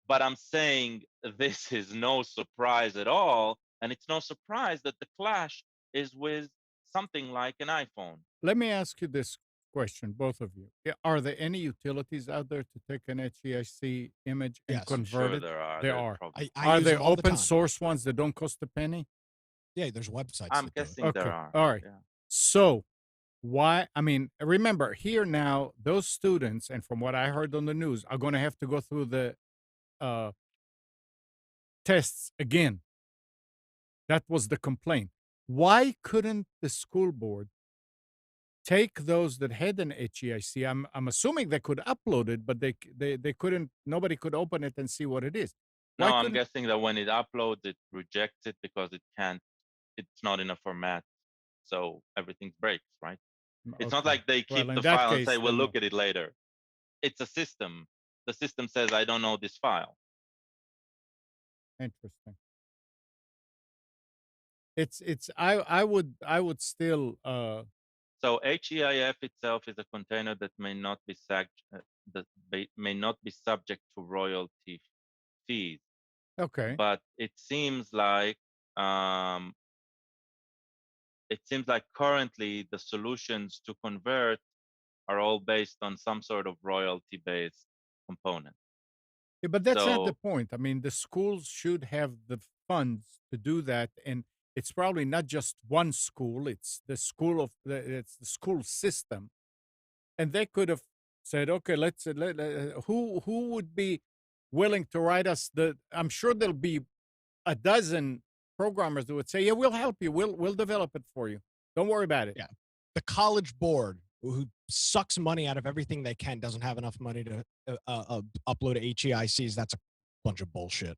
but I'm saying this is no surprise at all, and it's no surprise that the clash is with something like an iPhone. Let me ask you this question, both of you. Are there any utilities out there to take an HEIC image and Yes. I'm convert Sure it? there are. There There's are. probably- I Are use there them all the open time. source ones that don't cost a penny? Yeah, there's websites. I'm that do it. guessing Okay, there are. all right. Yeah. So, why? I mean, remember here now, those students, and from what I heard on the news, are going to have to go through the tests again. That was the complaint. Why couldn't the school board take those that had an HEIC? I'm assuming they could upload it, but they couldn't. Nobody could open it and see what it is. Why No, I'm couldn't? guessing that when it uploads, it rejects it because it can't. It's not in a format, so everything breaks, right? It's not Okay. like they keep Well, in the that file and say, case, "We'll then no. look at it later." It's a system. The system says, "I don't know this file." Interesting. I would still So HEIF itself is a container that may not be may not be subject to royalty fees, okay. but um, it seems like currently the solutions to convert are all based on some sort of royalty based component. Yeah, but that's not the So point. I mean, the schools should have the funds to do that, and it's probably not just one school. It's the school system, and they could have said, okay, who would be willing to write us the? I'm sure there'll be a dozen programmers that would say, yeah, we'll help you. We'll develop it for you. Don't worry about it. Yeah. The college board who sucks money out of everything they can doesn't have enough money to upload to HEICs. That's a bunch of bullshit.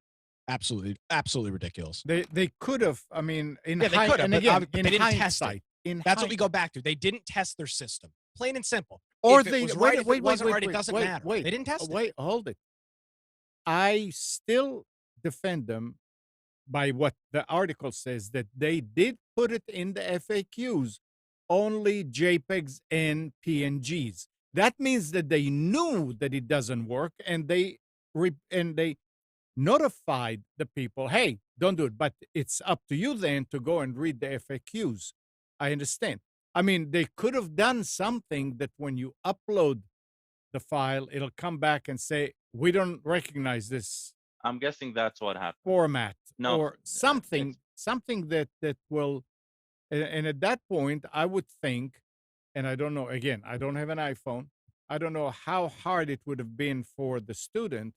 Absolutely ridiculous. They could have. I mean, Yeah, they could have, and but again, they in didn't test it. hindsight, That's what we go back to. They didn't test their system. Plain and simple. or If it they was wait, right, if wait, it wait, wasn't wait, right, it wait, doesn't wait, matter. wait, They didn't test it. wait, hold it. I still defend them by what the article says that they did put it in the FAQs, only JPEGs and PNGs. That means that they knew that it doesn't work, and they notified the people, hey, don't do it. But it's up to you then to go and read the FAQs. I understand. I mean, they could have done something that when you upload the file, it'll come back and say, we don't recognize this I'm guessing that's what happened. format No, or something, it's something that will, and at that point, I would think, and I don't know, again, I don't have an iPhone. I don't know how hard it would have been for the student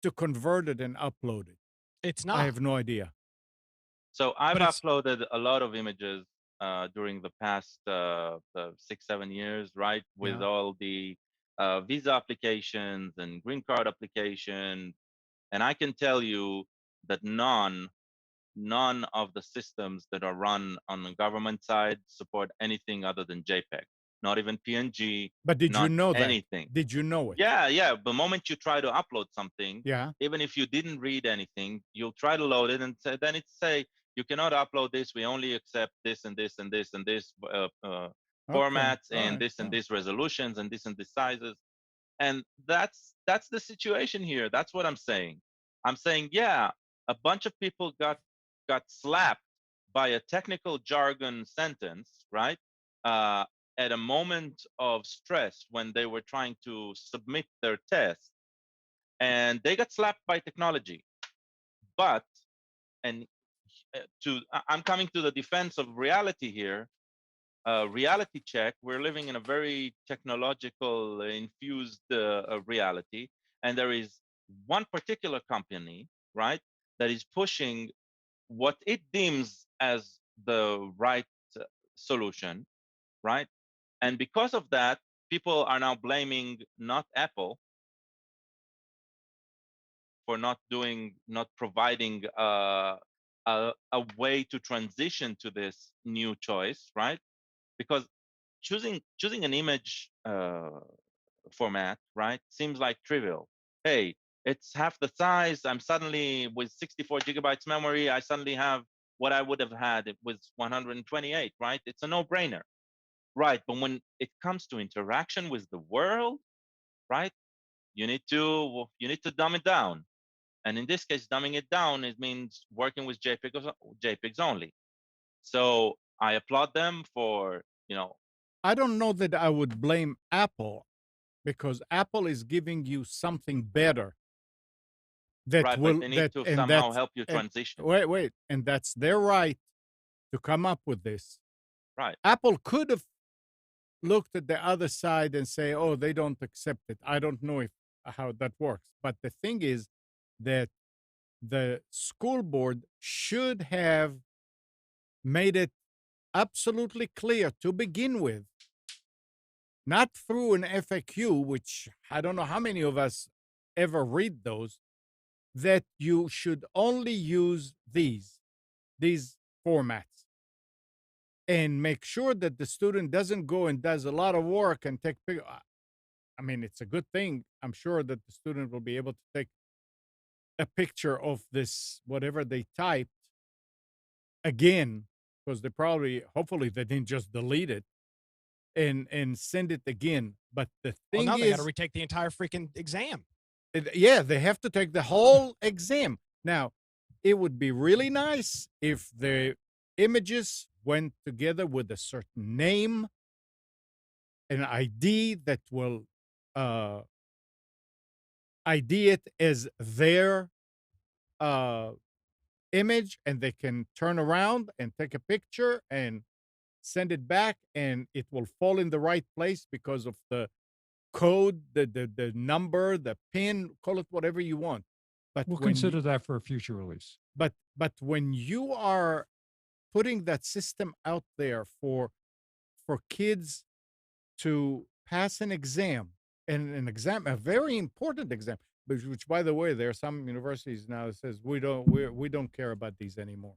to convert it and upload it. It's I not. have no idea. So I've But it's uploaded a lot of images during the past 6-7 years, right? With Yeah. all the visa applications and green card application, and I can tell you that none of the systems that are run on the government side support anything other than JPEG. Not even PNG, But did you not know that? anything. Did you know it? Yeah. The moment you try to upload something, Yeah. even if you didn't read anything, you'll try to load it and then it say you cannot upload this. We only accept this and this and this and this Okay. formats All and right. this and Yeah. this resolutions and this sizes. And that's the situation here. That's what I'm saying. I'm saying, yeah, a bunch of people got slapped by a technical jargon sentence, right? Uh, at a moment of stress when they were trying to submit their test, and they got slapped by technology. But and I'm coming to the defense of reality here. Reality check. We're living in a very technological infused reality, and there is one particular company, right, that is pushing what it deems as the right solution, right? And because of that, people are now blaming not Apple for not providing a way to transition to this new choice, right? Because choosing an image format, right, seems like trivial. Hey, it's half the size. I'm suddenly with 64 gigabytes memory. I suddenly have what I would have had with 128, right? It's a no-brainer, right? But when it comes to interaction with the world, right, you need to dumb it down. And in this case, dumbing it down, it means working with JPEGs only. So I applaud them for, I don't know that I would blame Apple because Apple is giving you something better that right, but will they need that to and somehow that's help you and transition. wait, and that's their right to come up with this. Right. Apple could have looked at the other side and say, "Oh, they don't accept it." I don't know if how that works, but the thing is that the school board should have made it absolutely clear to begin with, not through an FAQ, which I don't know how many of us ever read those, that you should only use these formats, and make sure that the student doesn't go and does a lot of work and take I mean, it's a good thing. I'm sure that the student will be able to take a picture of this, whatever they typed, again, because they probably, hopefully, they didn't just delete it and send it again. But the Well, thing now they got to is, retake the entire freaking exam. yeah, they have to take the whole exam. Now, it would be really nice if the images went together with a certain name, an ID that will uh, ID it as their uh, image, and they can turn around and take a picture and send it back, and it will fall in the right place because of the code, the number, the pin, call it whatever you want. But We'll when consider that for a future release. but when you are putting that system out there for kids to pass an exam, and an exam, a very important exam, which by the way, there are some universities now that says we don't care about these anymore,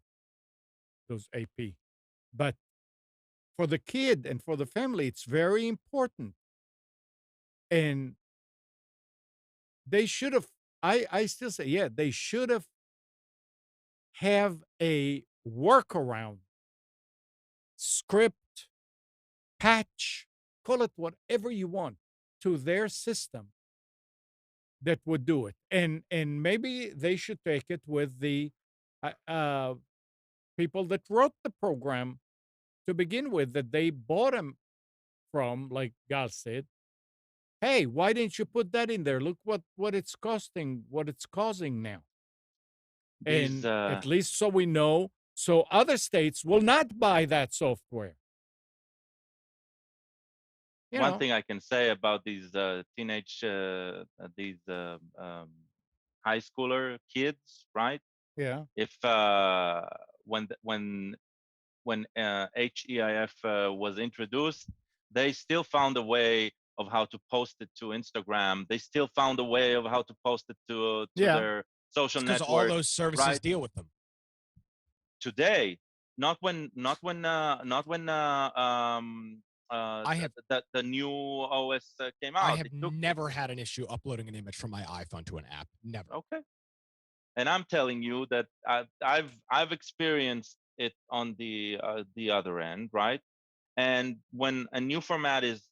those AP. But for the kid and for the family, it's very important. And they should have, I still say, yeah, they should have a workaround script, patch, call it whatever you want, to their system that would do it. And maybe they should take it with the people that wrote the program to begin with, that they bought them from, like Gal said. Hey, why didn't you put that in there? Look what it's costing, what it's causing now. These And at least so we know, so other states will not buy that software. You one know, thing I can say about these teenage, these high schooler kids, right? yeah. If when HEIF was introduced, they still found a way of how to post it to Instagram. They still found a way of how to post it to Yeah. their social Because all network. those services Right deal with them. today, not when I have the new OS came I out. have It took never had an issue uploading an image from my iPhone to an app. Never. okay, and I'm telling you that I've experienced it on the other end, right? And when a new format is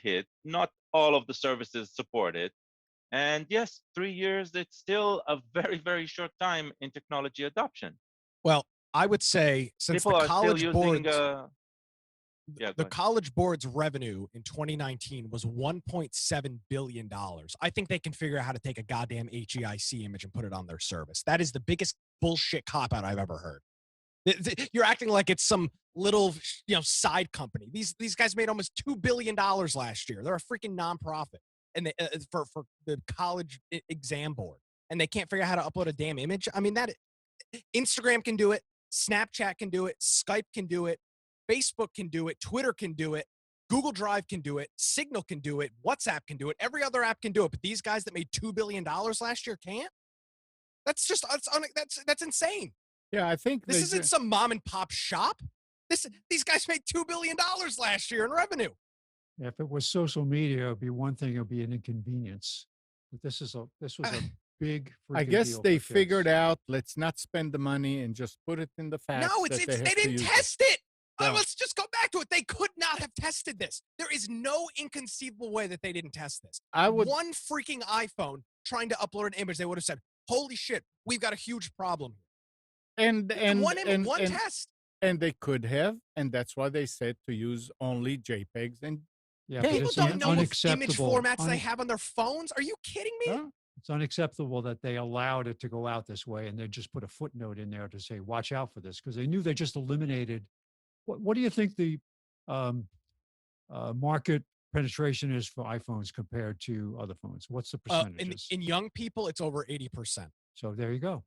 hit, not all of the services support it. And yes, 3 years, it's still a very, very short time in technology adoption. Well, I would say since People are still using yeah, go the ahead. college board's revenue in 2019 was $1.7 billion. I think they can figure out how to take a goddamn HEIC image and put it on their service. That is the biggest bullshit cop out I've ever heard. You're acting like it's some little, side company. These guys made almost $2 billion last year. They're a freaking nonprofit, and they for the college exam board, and they can't figure out how to upload a damn image. I mean, that Instagram can do it, Snapchat can do it, Skype can do it, Facebook can do it, Twitter can do it, Google Drive can do it, Signal can do it, WhatsApp can do it, every other app can do it. But these guys that made $2 billion last year can't. That's insane. Yeah, I think This isn't some mom and pop shop. These guys made $2 billion last year in revenue. If it was social media, it'd be one thing, it'd be an inconvenience. But this was a big I freaking guess deal they for figured kids. out, let's not spend the money and just put it in the facts. No, that they have to didn't use test it. No. Let's just go back to it. They could not have tested this. There is no inconceivable way that they didn't test this. I would One freaking iPhone trying to upload an image, they would have said, "Holy shit, we've got a huge problem here." and One test. and they could have, and that's why they said to use only JPEGs and Yeah, Hey, but People it's don't know what image unacceptable. formats they have on their phones. Are you kidding me? huh? It's unacceptable that they allowed it to go out this way and they just put a footnote in there to say, watch out for this, because they knew they just eliminated. What do you think the market penetration is for iPhones compared to other phones? What's the percentages? In young people, it's over 80%. So there you go.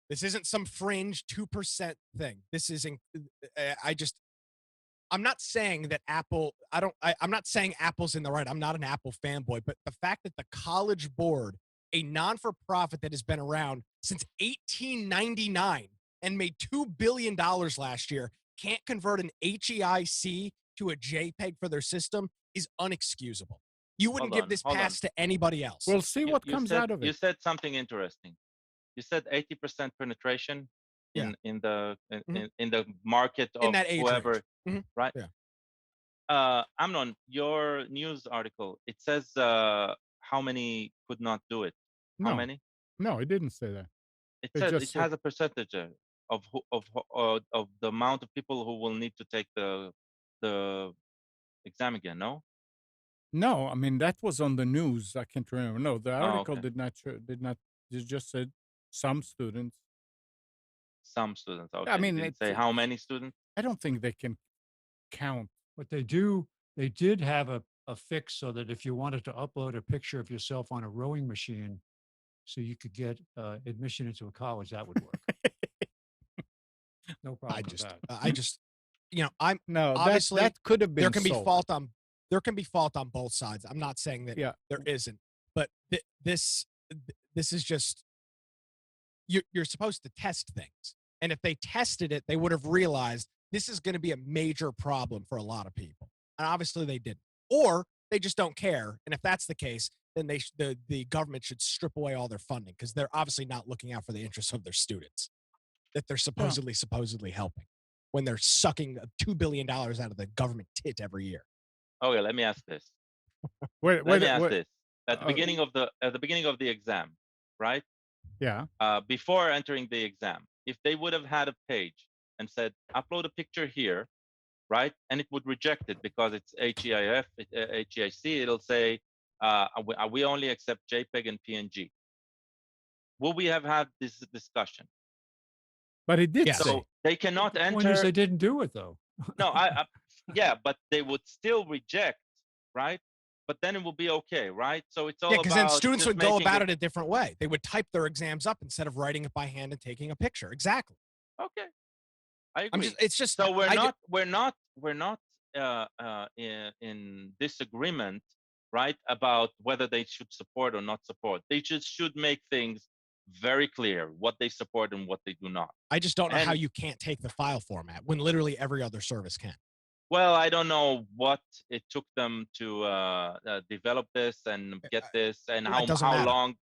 This isn't some fringe 2% thing. This is, I'm not saying that I'm not saying Apple's in the right. I'm not an Apple fanboy, but the fact that the College Board a non-for-profit that has been around since 1899 and made $2 billion last year can't convert an HEIC to a JPEG for their system is unexcusable. You wouldn't give this pass to anybody else. We'll see what comes out of it. You said something interesting. You said 80% penetration in the market of that age whoever, right? Yeah. Amnon, your news article, it says how many could not do it. How No. many? No, it didn't say that. It It says just it said- has a percentage of the amount of people who will need to take the exam again. No. No, I mean that was on the news. I can't remember. No, the article okay. did not. It just said some students. Some students. Okay. I mean, didn't say how many students. I don't think they can count. But they did have a fix so that if you wanted to upload a picture of yourself on a rowing machine so you could get admission into a college, that would work. No problem with that. I just, I'm No, obviously that could have been. there can be solved. fault on both sides. I'm not saying that there isn't, but this is just you're supposed to test things, and if they tested it, they would have realized this is going to be a major problem for a lot of people, and obviously they didn't, or they just don't care. And if that's the case, then the government should strip away all their funding because they're obviously not looking out for the interests of their students that they're supposedly helping when they're sucking $2 billion out of the government tit every year. Okay, let me ask this. Let me ask this. At the beginning of the exam, right? Yeah. Before entering the exam, if they would have had a page and said, upload a picture here, right? And it would reject it because it's HEIC, it'll say, we only accept JPEG and PNG. Will we have had this discussion? But it did Yes. say. So they cannot The enter. point is they didn't do it though. No, yeah, but they would still reject, right? But then it will be okay, right? So it's all Yeah, because then about students just would go making about it a different way. They would type their exams up instead of writing it by hand and taking a picture. Exactly. Okay, I agree. It's just So we're not in disagreement, right, about whether they should support or not support. They just should make things very clear what they support and what they do not. I just don't know how you can't take the file format when literally every other service can. Well, I don't know what it took them to develop this and get this, and how long.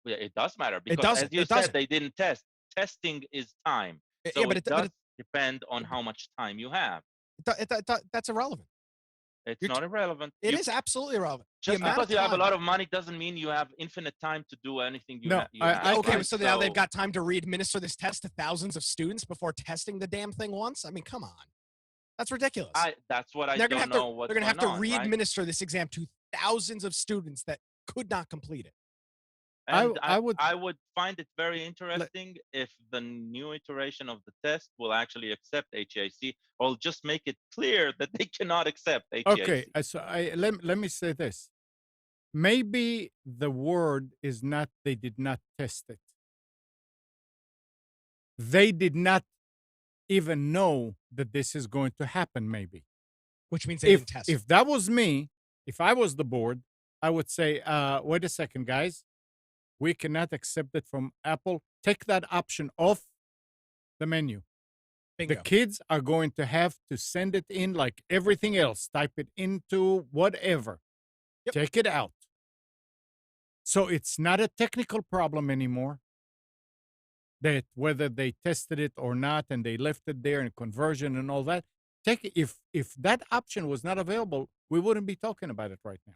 Yeah, it does matter because, as you said, they didn't test. Testing is time, so it does depend on how much time you have. That's irrelevant. It's not irrelevant. It is absolutely irrelevant. Just because you have a lot of money doesn't mean you have infinite time to do anything you have. Okay, so now they've got time to re-administer this test to thousands of students before testing the damn thing once? I mean, come on. That's ridiculous. That's what I don't know. They're going to have to re-administer this exam to thousands of students that could not complete it. And I would find it very interesting if the new iteration of the test will actually accept HEIC, or just make it clear that they cannot accept HEIC. Okay, so let me say this. Maybe the word is not they did not test it. They did not even know that this is going to happen, maybe. Which means they didn't test it. If that was me, if I was the board, I would say, wait a second, guys. We cannot accept it from Apple. Take that option off the menu. Bingo. The kids are going to have to send it in like everything else. Type it into whatever. Yep. Take it out. So it's not a technical problem anymore. That whether they tested it or not and they left it there in conversion and all that. If that option was not available, we wouldn't be talking about it right now.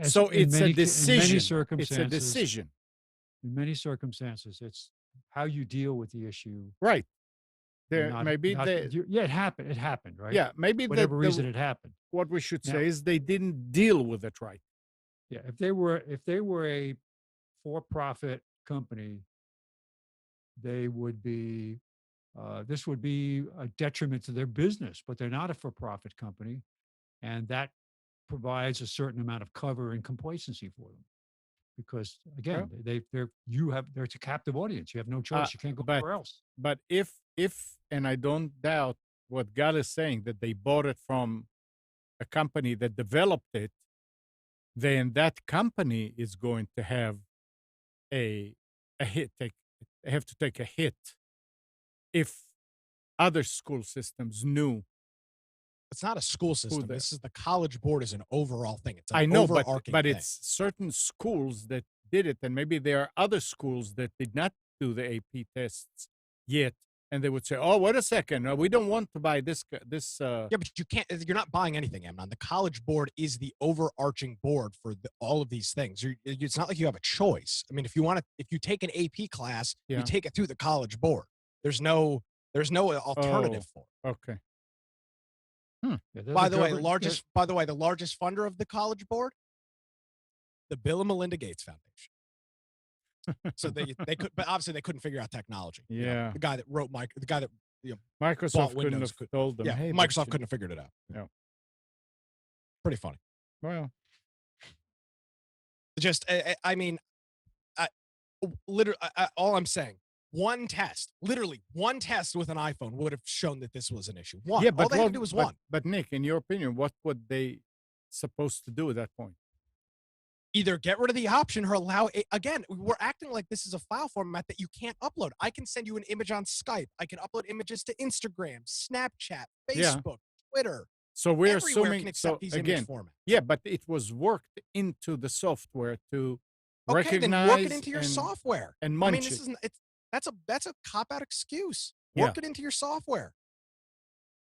So it's a decision. It's a decision. In many circumstances, it's how you deal with the issue. Right. It happened. It happened, right? Yeah, maybe whatever reason it happened. What we should say is they didn't deal with it right. Yeah, if they were a for-profit company, they would be. This would be a detriment to their business, but they're not a for-profit company, and that provides a certain amount of cover and complacency for them, because again, they're a captive audience. You have no choice. You can't go anywhere else. But if and I don't doubt what Gal is saying, that they bought it from a company that developed it, then that company is going to have a hit. They have to take a hit if other school systems knew It's not a school system. the- This is the College Board is an overall thing. It's an I know, overarching but thing. it's certain schools that did it, and maybe there are other schools that did not do the AP tests yet, and they would say, "Oh, wait a second, we don't want to buy this." Yeah, but you can't. You're not buying anything, Amnon. The College Board is the overarching board for all of these things. It's not like you have a choice. I mean, if you take an AP class, Yeah. you take it through the College Board. There's no alternative for it. Okay. Yeah, they're By the way, govern- the largest funder of the College Board, the Bill and Melinda Gates Foundation. So they could, but obviously they couldn't figure out technology. You know, Yeah. the guy that wrote the guy that Microsoft couldn't Windows have told them. yeah, hey, but Microsoft you- couldn't have figured it out. Yeah. Pretty funny. Well, Just, I mean, literally, all I'm saying, literally one test with an iPhone would have shown that this was an issue. One. yeah, All but they had to do was one. But Nick, in your opinion, what would they supposed to do at that point? Either get rid of the option or allow it. Again, we're acting like this is a file format that you can't upload. I can send you an image on Skype. I can upload images to Instagram, Snapchat, Yeah. Facebook, Twitter. So we're Everywhere assuming. can accept So these again, image formats. yeah, but it was worked into the software to Okay, recognize then work it into your and, software. and I munch mean, this it. isn't. That's a cop out excuse. Yeah. Work it into your software.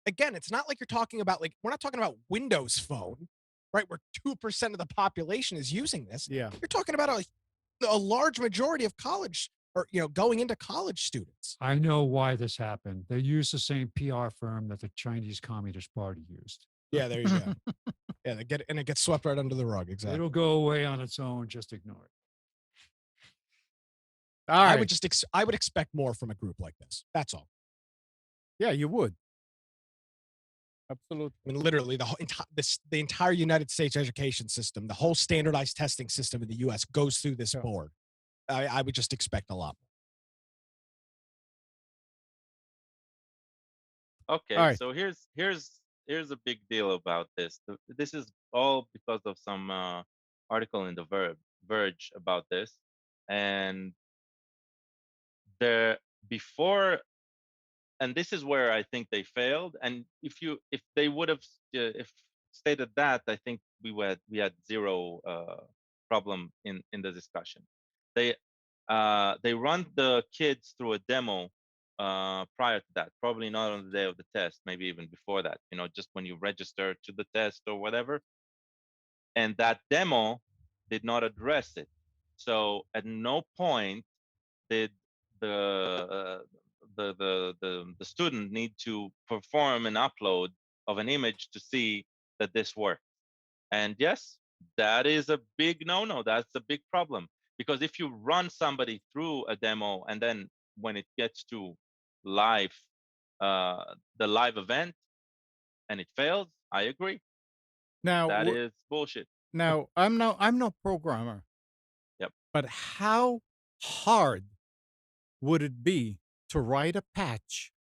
Again, it's not like you're talking about we're not talking about Windows Phone, right? Where 2% of the population is using this. Yeah. You're talking about a large majority of college or going into college students. I know why this happened. They used the same PR firm that the Chinese Communist Party used. Yeah, there you go. Yeah, it gets swept right under the rug. Exactly. It'll go away on its own. Just ignore it. All right. I would expect more from a group like this. That's all. Yeah, you would. Absolutely. I mean, literally, the entire United States education system, the whole standardized testing system in the U.S. goes through this board. I would just expect a lot more. Okay, All right. so here's a big deal about this. This is all because of some article in the Verge about this, and before, and this is where I think they failed. And if they would have if stated that, I think we had zero problem in the discussion. They run the kids through a demo prior to that, probably not on the day of the test, maybe even before that, just when you register to the test or whatever. And that demo did not address it. So at no point did the student need to perform an upload of an image to see that this worked. And yes, that is a big no-no. That's a big problem. Because if you run somebody through a demo and then when it gets to live, the live event, and it fails, I agree. Now That is bullshit. Now I'm no programmer. Yep. But how hard would it be to write a patch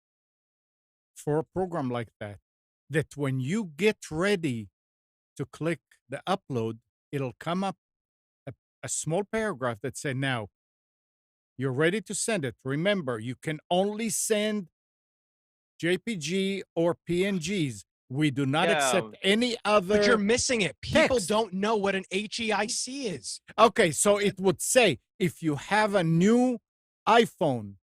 for a program like that? That when you get ready to click the upload, it'll come up a small paragraph that said, now you're ready to send it. Remember, you can only send JPG or PNGs. We do not accept any other. But you're missing it. People text. don't know what an HEIC is. Okay, so it would say if you have a new iPhone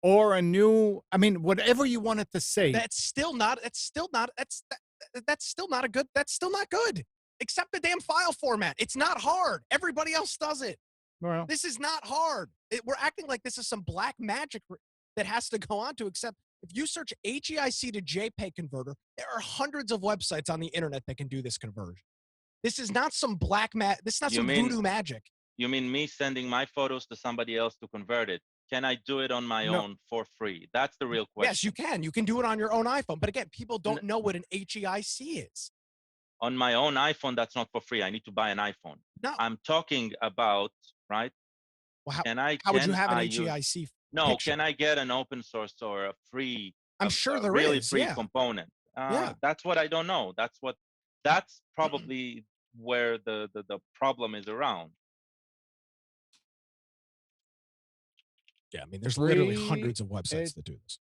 or a new, whatever you wanted to say. That's still not good. Accept the damn file format. It's not hard. Everybody else does it. Well, This is not hard. We're acting like this is some black magic that has to go on to accept. If you search HEIC to JPEG converter, there are hundreds of websites on the internet that can do this conversion. This is not some this is not some voodoo magic. You mean me sending my photos to somebody else to convert it? Can I do it on my own for free? That's the real question. Yes, you can. You can do it on your own iPhone. But again, people don't know what an HEIC is. On my own iPhone, that's not for free. I need to buy an iPhone. No. I'm talking about, right? Well, how would you have an HEIC? No, picture? can I get an open source or a free? I'm sure there really is, free yeah. component. Yeah. That's what I don't know. That's probably where the problem is around. Yeah, I mean, there's literally Free hundreds of websites that do this.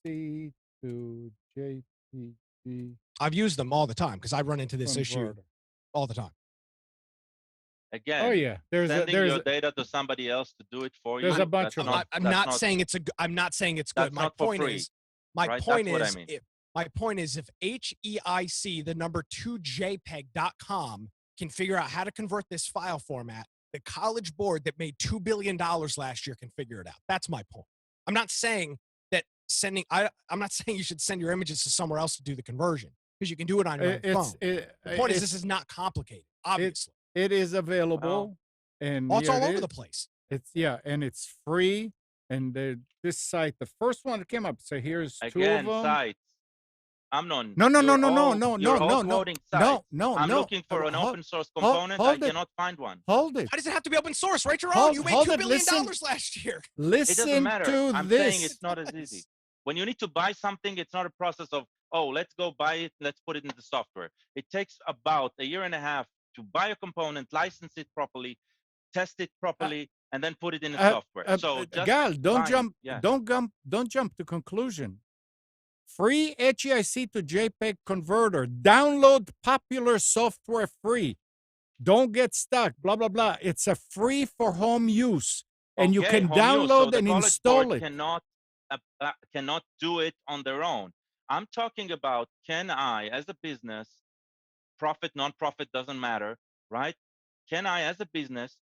HEIC to JPG I've used them all the time because I run into this issue converter. all the time. Again, Oh yeah, sending your data to somebody else to do it for there's you. a bunch that's of them. I'm that's not saying it's I'm not saying it's that's good. My not for point free, is, my right? point That's what I is, mean. my point is, if HEIC, the number 2 JPEG.com can figure out how to convert this file format, the College Board that made $2 billion last year can figure it out. That's my point. I'm not saying that I'm not saying you should send your images to somewhere else to do the conversion, because you can do it on your own phone. The point is, this is not complicated, obviously. It is available, and Well, it's here all it over is. the place. It's and it's free. And this site, the first one that came up, so here's two of Again, them. sites. Amnon. No, You're all quoting sites. no. I'm looking for an open source component. I cannot find one. Hold it. Why does it have to be open source? Write your own. You made $2 billion last year. It Listen doesn't matter. to I'm this. saying it's not as easy. When you need to buy something, it's not a process of, oh, let's go buy it, let's put it into software. It takes about a year and a half to buy a component, license it properly, test it properly, and then put it in the software. So just Gal, don't fine. jump. Yeah. Don't jump to conclusion. Free HEIC to JPEG converter. Download popular software free. Don't get stuck. Blah blah blah. It's a free for home use, and you can download and install it. Cannot do it on their own. I'm talking about, can I, as a business, profit, non-profit, doesn't matter, right? Can I, as a business,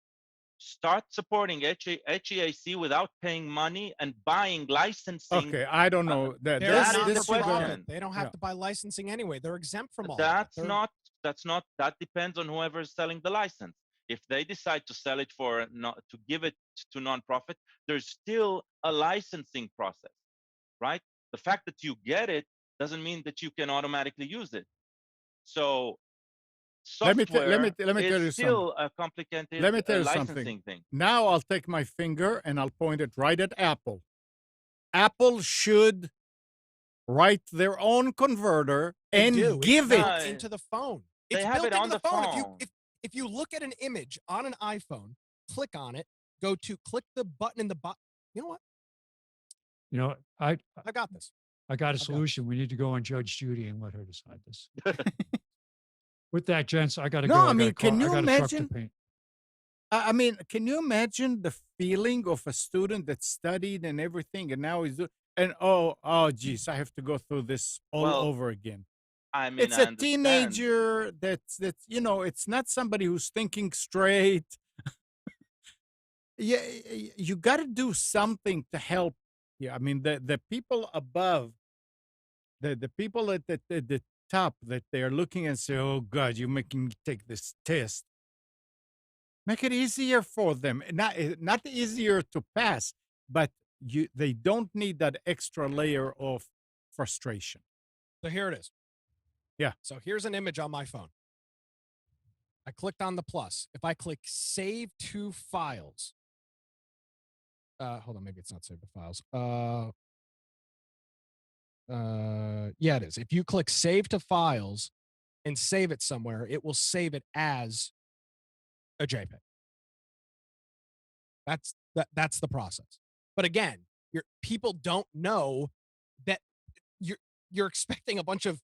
start supporting HEIC without paying money and buying licensing? Okay, I don't know. They're That not is the for profit. question. They don't have to buy licensing anyway. They're exempt from all That's that. not, that depends on whoever is selling the license. If they decide to sell it to give it to nonprofit, there's still a licensing process, right? The fact that you get it doesn't mean that you can automatically use it. So software let me tell you is still a complicated Let me tell you licensing something. thing. Now I'll take my finger and I'll point it right at Apple. Apple should write their own converter and give it into the phone. They have it on the phone. If you look at an image on an iPhone, click on it, click the button in the bottom. You know what? You know, I got this. I got a solution. We need to go on Judge Judy and let her decide this. With that, gents, I got to go. No, I mean, can you imagine? Paint. I mean, can you imagine the feeling of a student that studied and everything, and now he's doing, and geez, I have to go through this all over again. I mean, it's a teenager that's it's not somebody who's thinking straight. Yeah, you got to do something to help. Yeah, I mean, the people above, the people at the top that they're looking and say, oh God, you're making me take this test. Make it easier for them. Not easier to pass, but they don't need that extra layer of frustration. So here it is. Yeah. So here's an image on my phone. I clicked on the plus. If I click save to files, hold on, maybe it's not save to files. Yeah, it is. If you click save to files and save it somewhere, it will save it as a JPEG. That's the process. But again, people don't know that you're expecting a bunch of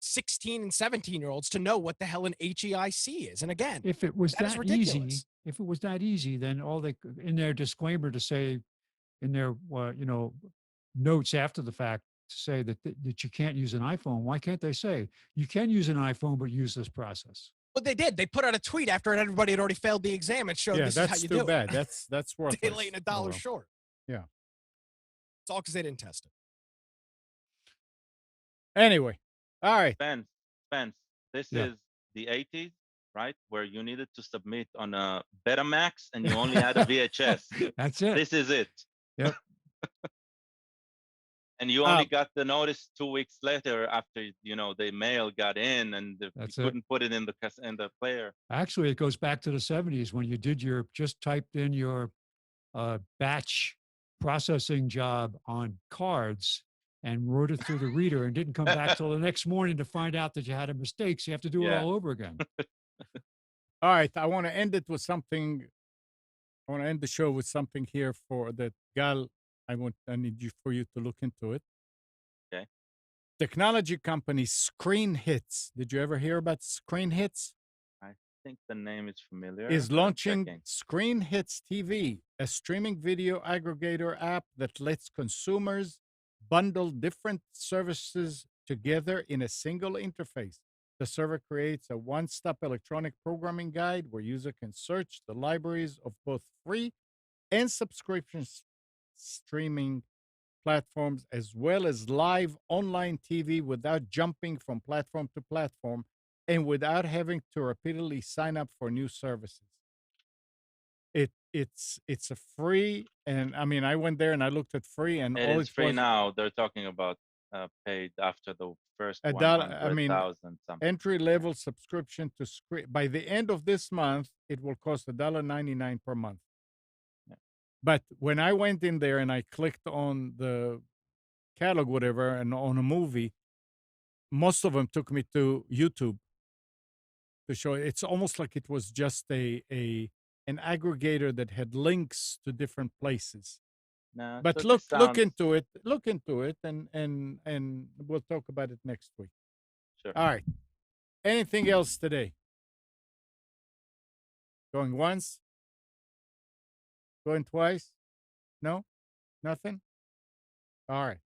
16 and 17-year-olds to know what the hell an HEIC is. And again, if it was that easy, then all they in their disclaimer to say in their notes after the fact to say that you can't use an iPhone. Why can't they say you can use an iPhone but use this process? But they did. They put out a tweet after everybody had already failed the exam and showed this is how you do it. Yeah, that's too bad. That's worthless. Day late and $1 short. Yeah. It's all because they didn't test it. Anyway, all right. Spence, this is the 80s, right? Where you needed to submit on a Betamax and you only had a VHS. That's it. This is it. Yep. And you only got the notice 2 weeks later after, the mail got in and you couldn't put it in the player. Actually, it goes back to the 70s when you just typed in your batch processing job on cards and wrote it through the reader and didn't come back till the next morning to find out that you had a mistake. So you have to do it all over again. All right. I want to end it with something I want to end the show with something here for that Gal. I need you for you to look into it. Okay. Technology company Screen Hits. Did you ever hear about Screen Hits? I think the name is familiar. Is but I'm launching checking. Screen Hits TV, a streaming video aggregator app that lets consumers bundle different services together in a single interface. The server creates a one-stop electronic programming guide where user can search the libraries of both free and subscription streaming platforms, as well as live online TV without jumping from platform to platform and without having to repeatedly sign up for new services. It's a free, and I mean, I went there and I looked at free, and It all is it free was now. They're talking about paid after the first a dollar. I mean, 100,000 something. entry level subscription to screen. By the end of this month, it will cost $1.99 per month. Yeah. But when I went in there and I clicked on the catalog, whatever, and on a movie, most of them took me to YouTube to show. It's almost like it was just an aggregator that had links to different places. No, But so look this sounds into it, and we'll talk about it next week. sure. All right. Anything else today? Going once? Going twice? No? Nothing? All right.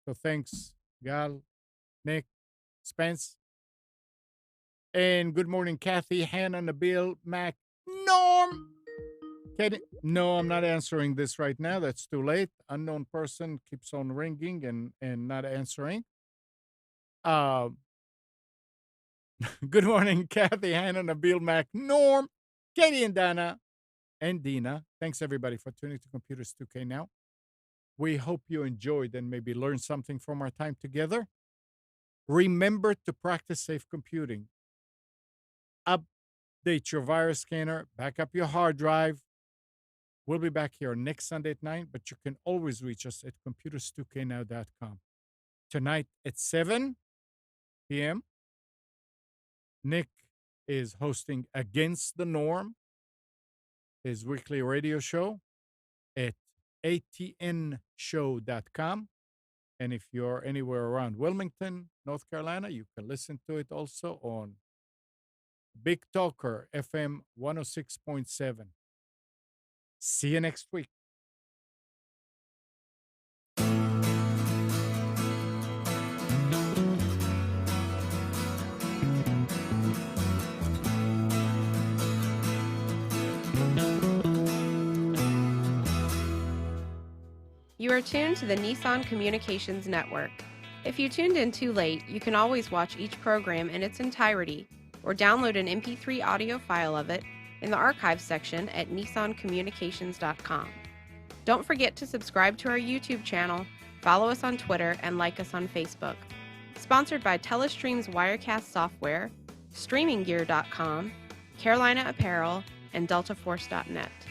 So thanks, Gal, Nick, Spence. And good morning, Kathy, Hannah, Nabil, Mac, Norm. No, I'm not answering this right now. That's too late. Unknown person keeps on ringing and not answering. Good morning, Kathy, Hannah, Nabil, Mac, Norm, Katie, and Dana, and Dina. Thanks, everybody, for tuning to Computers 2K Now. We hope you enjoyed and maybe learned something from our time together. Remember to practice safe computing. Update your virus scanner, back up your hard drive. We'll be back here next Sunday at 9, but you can always reach us at computers2know.com. Tonight at 7 p.m., Nick is hosting Against the Norm, his weekly radio show at atnshow.com. And if you're anywhere around Wilmington, North Carolina, you can listen to it also on Big Talker FM 106.7. See you next week. You are tuned to the Nissan Communications Network. If you tuned in too late, you can always watch each program in its entirety or download an MP3 audio file of it in the archives section at nissancommunications.com. Don't forget to subscribe to our YouTube channel, follow us on Twitter, and like us on Facebook. Sponsored by Telestream's Wirecast software, StreamingGear.com, Carolina Apparel, and DeltaForce.net.